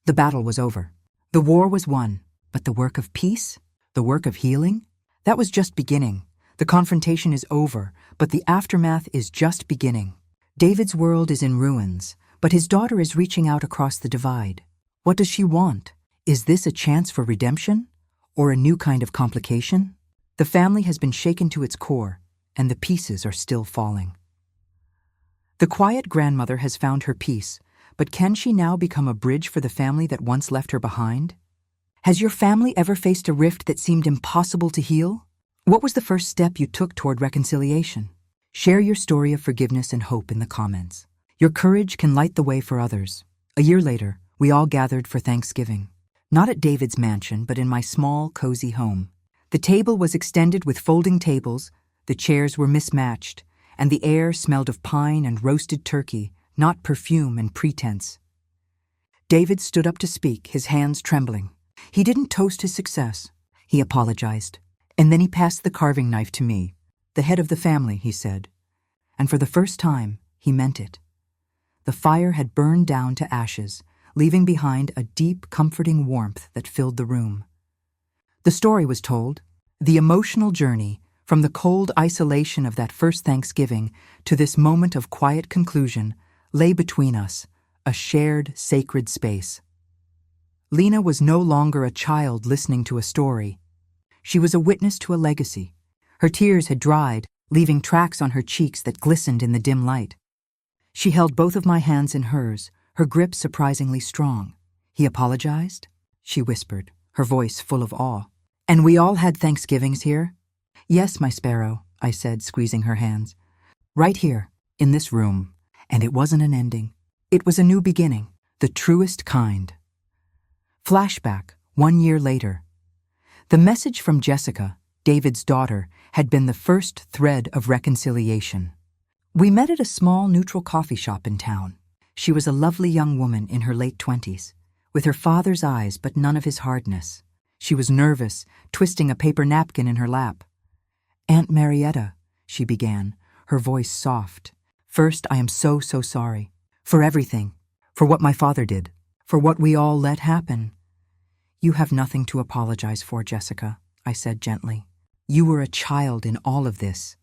The battle was over. The war was won, but the work of peace? The work of healing? That was just beginning. The confrontation is over, but the aftermath is just beginning. David's world is in ruins, but his daughter is reaching out across the divide. What does she want? Is this a chance for redemption? Or a new kind of complication? The family has been shaken to its core, and the pieces are still falling. The quiet grandmother has found her peace, but can she now become a bridge for the family that once left her behind? Has your family ever faced a rift that seemed impossible to heal? What was the first step you took toward reconciliation? Share your story of forgiveness and hope in the comments. Your courage can light the way for others. A year later, we all gathered for Thanksgiving. Not at David's mansion, but in my small, cozy home. The table was extended with folding tables, the chairs were mismatched, and the air smelled of pine and roasted turkey, not perfume and pretense. David stood up to speak, his hands trembling. He didn't toast his success. He apologized. And then he passed the carving knife to me. "The head of the family," he said. And for the first time, he meant it. The fire had burned down to ashes, leaving behind a deep, comforting warmth that filled the room. The story was told, the emotional journey from the cold isolation of that first Thanksgiving to this moment of quiet conclusion lay between us, a shared, sacred space. Lena was no longer a child listening to a story. She was a witness to a legacy. Her tears had dried, leaving tracks on her cheeks that glistened in the dim light. She held both of my hands in hers, her grip surprisingly strong. "He apologized?" she whispered, her voice full of awe. "And we all had Thanksgivings here?" "Yes, my sparrow," I said, squeezing her hands. "Right here, in this room. And it wasn't an ending. It was a new beginning, the truest kind." Flashback, 1 year later. The message from Jessica, David's daughter, had been the first thread of reconciliation. We met at a small, neutral coffee shop in town. She was a lovely young woman in her late 20s, with her father's eyes but none of his hardness. She was nervous, twisting a paper napkin in her lap. "Aunt Marietta," she began, her voice soft. "First, I am so sorry. For everything. For what my father did. For what we all let happen." "You have nothing to apologize for, Jessica," I said gently. "You were a child in all of this."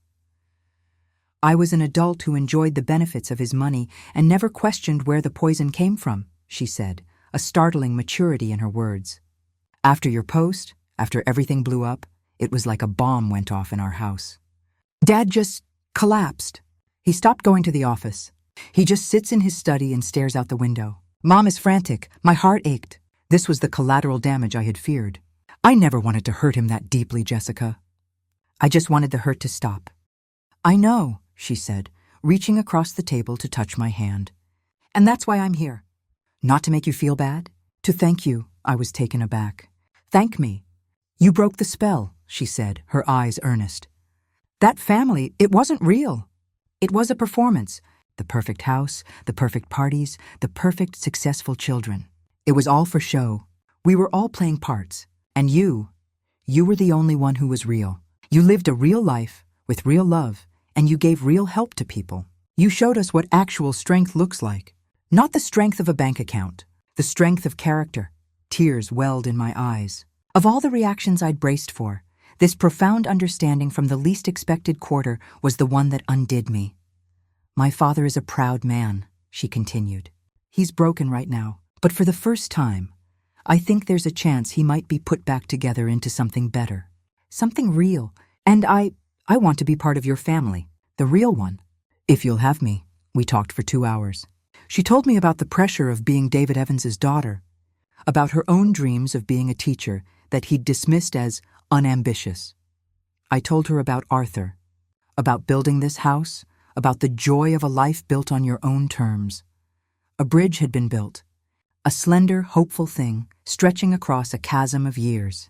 "I was an adult who enjoyed the benefits of his money and never questioned where the poison came from," she said, a startling maturity in her words. "After your post, after everything blew up, it was like a bomb went off in our house. Dad just collapsed. He stopped going to the office. He just sits in his study and stares out the window. Mom is frantic. My heart ached. This was the collateral damage I had feared. I never wanted to hurt him that deeply, Jessica. I just wanted the hurt to stop." "I know," she said, reaching across the table to touch my hand. "And that's why I'm here. Not to make you feel bad. To thank you." I was taken aback. "Thank me. You broke the spell," she said, her eyes earnest. "That family, it wasn't real. It was a performance. The perfect house, the perfect parties, the perfect successful children. It was all for show. We were all playing parts. And you were the only one who was real. You lived a real life, with real love, and you gave real help to people. You showed us what actual strength looks like. Not the strength of a bank account, the strength of character." Tears welled in my eyes. Of all the reactions I'd braced for, this profound understanding from the least expected quarter was the one that undid me. "My father is a proud man," she continued. "He's broken right now, but for the first time, I think there's a chance he might be put back together into something better. Something real. And I want to be part of your family, the real one. If you'll have me." We talked for 2 hours. She told me about the pressure of being David Evans's daughter, about her own dreams of being a teacher that he'd dismissed as unambitious. I told her about Arthur, about building this house, about the joy of a life built on your own terms. A bridge had been built, a slender, hopeful thing stretching across a chasm of years.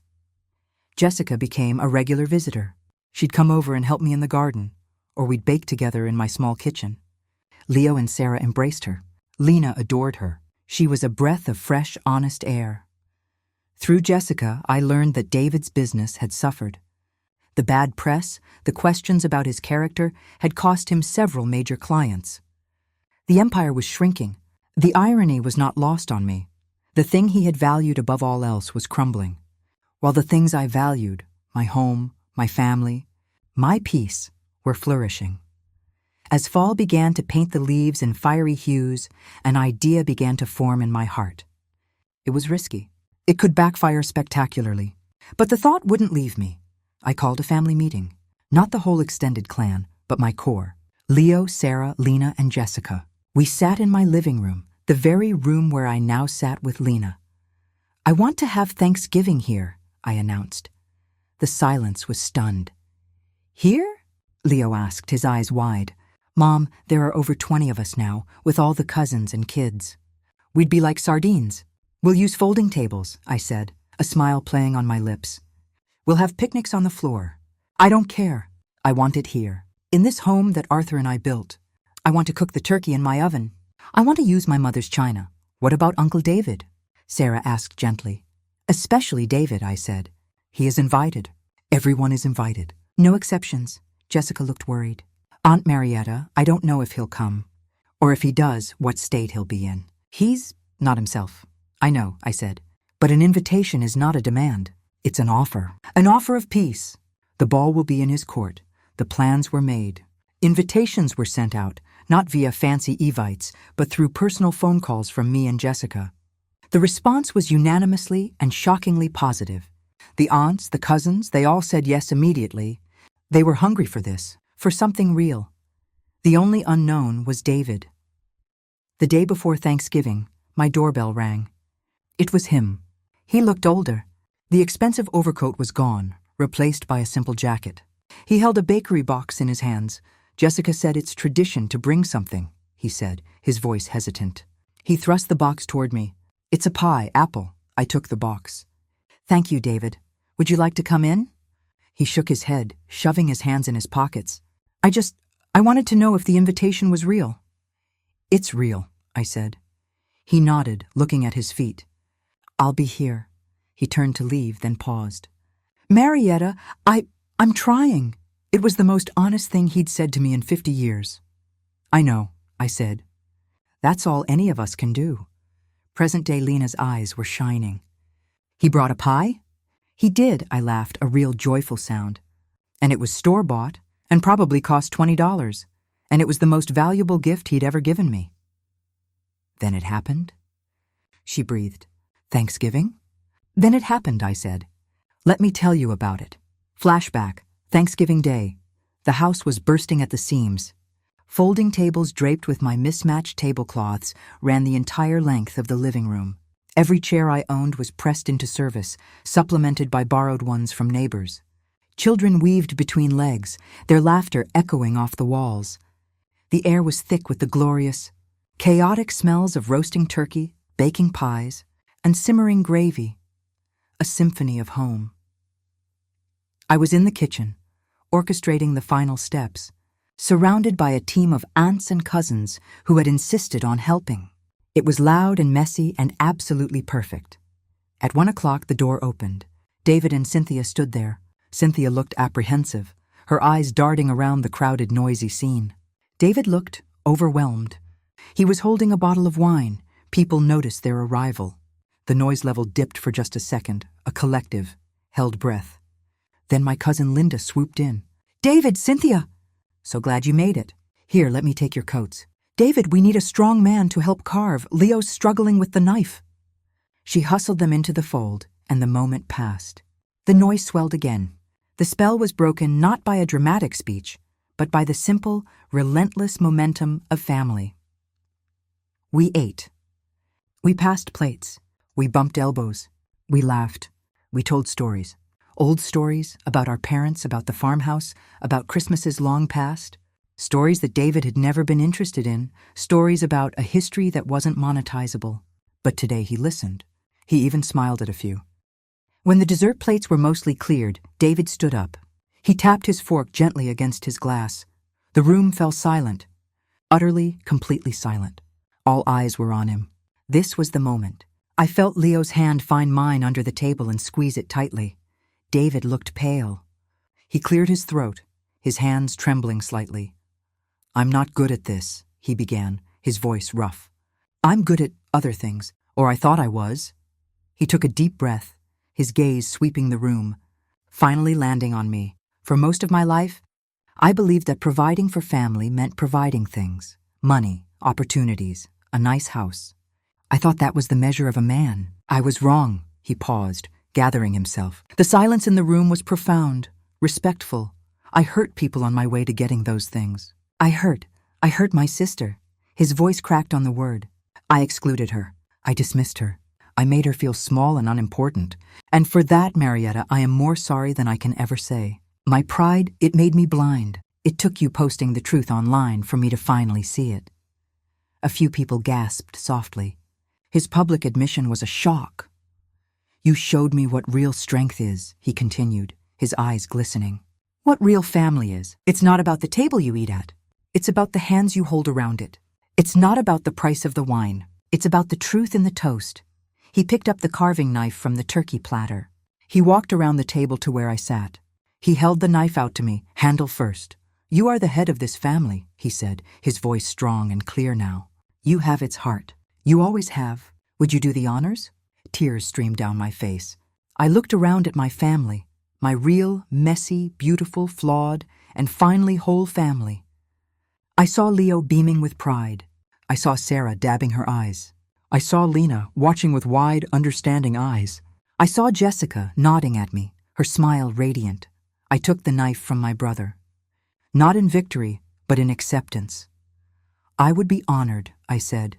Jessica became a regular visitor. She'd come over and help me in the garden, or we'd bake together in my small kitchen. Leo and Sarah embraced her. Lena adored her. She was a breath of fresh, honest air. Through Jessica, I learned that David's business had suffered. The bad press, the questions about his character, had cost him several major clients. The empire was shrinking. The irony was not lost on me. The thing he had valued above all else was crumbling, while the things I valued, my home, my family, my peace, were flourishing. As fall began to paint the leaves in fiery hues, an idea began to form in my heart. It was risky. It could backfire spectacularly. But the thought wouldn't leave me. I called a family meeting. Not the whole extended clan, but my core. Leo, Sarah, Lena, and Jessica. We sat in my living room, the very room where I now sat with Lena. "I want to have Thanksgiving here," I announced. The silence was stunned. "Here?" Leo asked, his eyes wide. "Mom, there are over 20 of us now, with all the cousins and kids. We'd be like sardines." "We'll use folding tables," I said, a smile playing on my lips. "We'll have picnics on the floor. I don't care. I want it here, in this home that Arthur and I built. I want to cook the turkey in my oven. I want to use my mother's china. What about Uncle David?" Sarah asked gently. "Especially David," I said. "He is invited. Everyone is invited. No exceptions." Jessica looked worried. "Aunt Marietta, I don't know if he'll come. Or if he does, what state he'll be in. He's not himself." "I know," I said. "But an invitation is not a demand. It's an offer. An offer of peace. The ball will be in his court. The plans were made. Invitations were sent out, not via fancy evites, but through personal phone calls from me and Jessica. The response was unanimously and shockingly positive. The aunts, the cousins, they all said yes immediately. They were hungry for this, for something real. The only unknown was David. The day before Thanksgiving, my doorbell rang. It was him. He looked older. The expensive overcoat was gone, replaced by a simple jacket. He held a bakery box in his hands. "Jessica said it's tradition to bring something," he said, his voice hesitant. He thrust the box toward me. "It's a pie, apple." I took the box. "Thank you, David. Would you like to come in?" He shook his head, shoving his hands in his pockets. I wanted to know if the invitation was real." "It's real," I said. He nodded, looking at his feet. "I'll be here." He turned to leave, then paused. "Marietta, I'm trying." It was the most honest thing he'd said to me in 50 years. "I know," I said. "That's all any of us can do." Present-day Lena's eyes were shining. "He brought a pie?" "He did," I laughed, a real joyful sound. "And it was store-bought, and probably cost $20, and it was the most valuable gift he'd ever given me." "Then it happened?" She breathed. "Thanksgiving?" "Then it happened," I said. "Let me tell you about it." Flashback, Thanksgiving Day. The house was bursting at the seams. Folding tables draped with my mismatched tablecloths ran the entire length of the living room. Every chair I owned was pressed into service, supplemented by borrowed ones from neighbors. Children weaved between legs, their laughter echoing off the walls. The air was thick with the glorious, chaotic smells of roasting turkey, baking pies, and simmering gravy. A symphony of home. I was in the kitchen, orchestrating the final steps, surrounded by a team of aunts and cousins who had insisted on helping. It was loud and messy and absolutely perfect. At 1 o'clock, the door opened. David and Cynthia stood there. Cynthia looked apprehensive, her eyes darting around the crowded, noisy scene. David looked overwhelmed. He was holding a bottle of wine. People noticed their arrival. The noise level dipped for just a second, a collective, held breath. Then my cousin Linda swooped in. "David, Cynthia! So glad you made it. Here, let me take your coats. David, we need a strong man to help carve. Leo's struggling with the knife." She hustled them into the fold, and the moment passed. The noise swelled again. The spell was broken not by a dramatic speech, but by the simple, relentless momentum of family. We ate. We passed plates. We bumped elbows. We laughed. We told stories. Old stories about our parents, about the farmhouse, about Christmases long past. Stories that David had never been interested in, stories about a history that wasn't monetizable. But today he listened. He even smiled at a few. When the dessert plates were mostly cleared, David stood up. He tapped his fork gently against his glass. The room fell silent. Utterly, completely silent. All eyes were on him. This was the moment. I felt Leo's hand find mine under the table and squeeze it tightly. David looked pale. He cleared his throat, his hands trembling slightly. "I'm not good at this," he began, his voice rough. "I'm good at other things, or I thought I was." He took a deep breath, his gaze sweeping the room, finally landing on me. For most of my life, I believed that providing for family meant providing things: money, opportunities, a nice house. I thought that was the measure of a man. I was wrong. He paused, gathering himself. The silence in the room was profound, respectful. I hurt people on my way to getting those things. I hurt my sister. His voice cracked on the word. I excluded her. I dismissed her. I made her feel small and unimportant. And for that, Marietta, I am more sorry than I can ever say. My pride, it made me blind. It took you posting the truth online for me to finally see it. A few people gasped softly. His public admission was a shock. You showed me what real strength is, he continued, his eyes glistening. What real family is. It's not about the table you eat at. It's about the hands you hold around it. It's not about the price of the wine. It's about the truth in the toast. He picked up the carving knife from the turkey platter. He walked around the table to where I sat. He held the knife out to me, handle first. You are the head of this family, he said, his voice strong and clear now. You have its heart. You always have. Would you do the honors? Tears streamed down my face. I looked around at my family, my real, messy, beautiful, flawed, and finally whole family. I saw Leo beaming with pride. I saw Sarah dabbing her eyes. I saw Lena watching with wide, understanding eyes. I saw Jessica nodding at me, her smile radiant. I took the knife from my brother. Not in victory, but in acceptance. I would be honored, I said,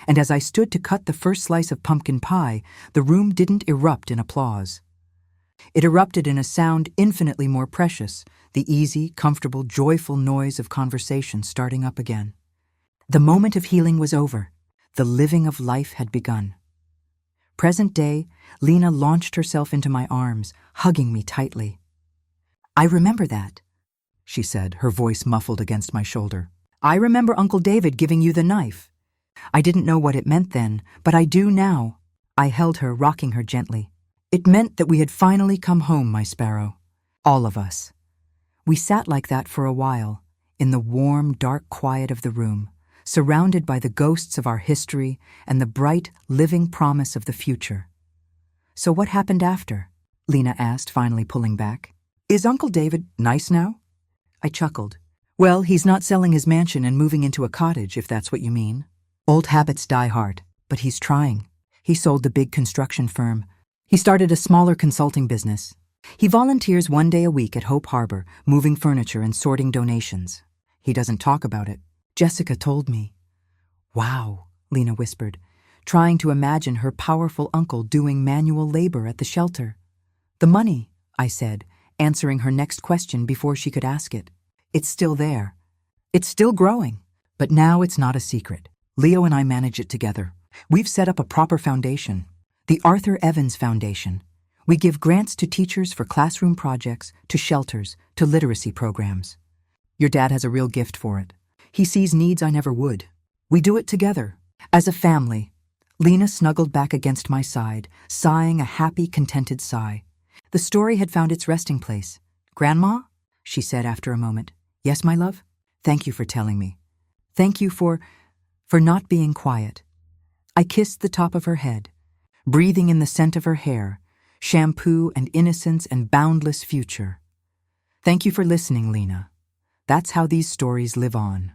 and as I stood to cut the first slice of pumpkin pie, the room didn't erupt in applause. It erupted in a sound infinitely more precious, the easy, comfortable, joyful noise of conversation starting up again. The moment of healing was over. The living of life had begun. Present day, Lena launched herself into my arms, hugging me tightly. I remember that, she said, her voice muffled against my shoulder. I remember Uncle David giving you the knife. I didn't know what it meant then, but I do now. I held her, rocking her gently. It meant that we had finally come home, my sparrow. All of us. We sat like that for a while, in the warm, dark quiet of the room, surrounded by the ghosts of our history and the bright, living promise of the future. So what happened after? Lena asked, finally pulling back. Is Uncle David nice now? I chuckled. Well, he's not selling his mansion and moving into a cottage, if that's what you mean. Old habits die hard, but he's trying. He sold the big construction firm. He started a smaller consulting business. He volunteers 1 day a week at Hope Harbor, moving furniture and sorting donations. He doesn't talk about it. Jessica told me. Wow, Lena whispered, trying to imagine her powerful uncle doing manual labor at the shelter. The money, I said, answering her next question before she could ask it. It's still there. It's still growing. But now it's not a secret. Leo and I manage it together. We've set up a proper foundation, the Arthur Evans Foundation. We give grants to teachers for classroom projects, to shelters, to literacy programs. Your dad has a real gift for it. He sees needs I never would. We do it together, as a family. Lena snuggled back against my side, sighing a happy, contented sigh. The story had found its resting place. Grandma? She said after a moment. Yes, my love? Thank you for telling me. Thank you for not being quiet. I kissed the top of her head, breathing in the scent of her hair, shampoo and innocence and boundless future. Thank you for listening, Lena. That's how these stories live on.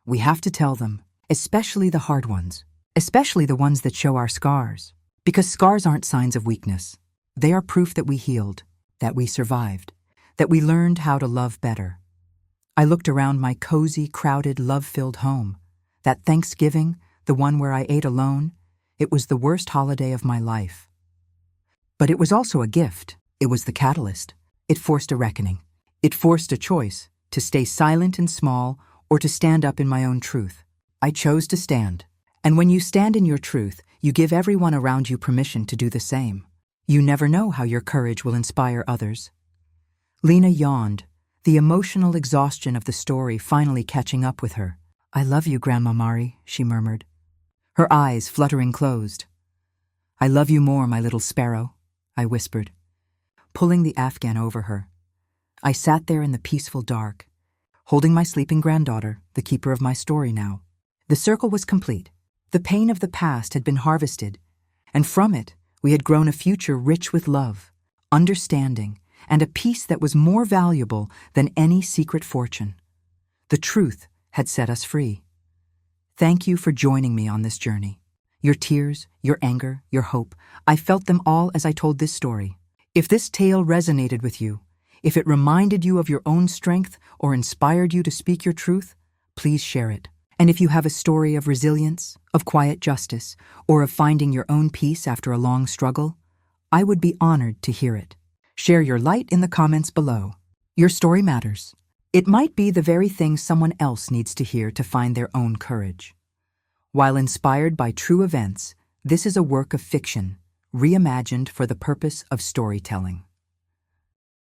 We have to tell them, especially the hard ones, especially the ones that show our scars, because scars aren't signs of weakness. They are proof that we healed, that we survived, that we learned how to love better. I looked around my cozy, crowded, love-filled home. That Thanksgiving, the one where I ate alone, it was the worst holiday of my life. But it was also a gift. It was the catalyst. It forced a reckoning. It forced a choice, to stay silent and small or to stand up in my own truth. I chose to stand. And when you stand in your truth, you give everyone around you permission to do the same. You never know how your courage will inspire others. Lena yawned, the emotional exhaustion of the story finally catching up with her. I love you, Grandma Mari, she murmured, her eyes fluttering closed. I love you more, my little sparrow, I whispered, pulling the Afghan over her. I sat there in the peaceful dark, holding my sleeping granddaughter, the keeper of my story now. The circle was complete. The pain of the past had been harvested, and from it we had grown a future rich with love, understanding, and a peace that was more valuable than any secret fortune. The truth had set us free. Thank you for joining me on this journey. Your tears, your anger, your hope, I felt them all as I told this story. If this tale resonated with you, if it reminded you of your own strength or inspired you to speak your truth, please share it. And if you have a story of resilience, of quiet justice, or of finding your own peace after a long struggle, I would be honored to hear it. Share your light in the comments below. Your story matters. It might be the very thing someone else needs to hear to find their own courage. While inspired by true events, this is a work of fiction, reimagined for the purpose of storytelling.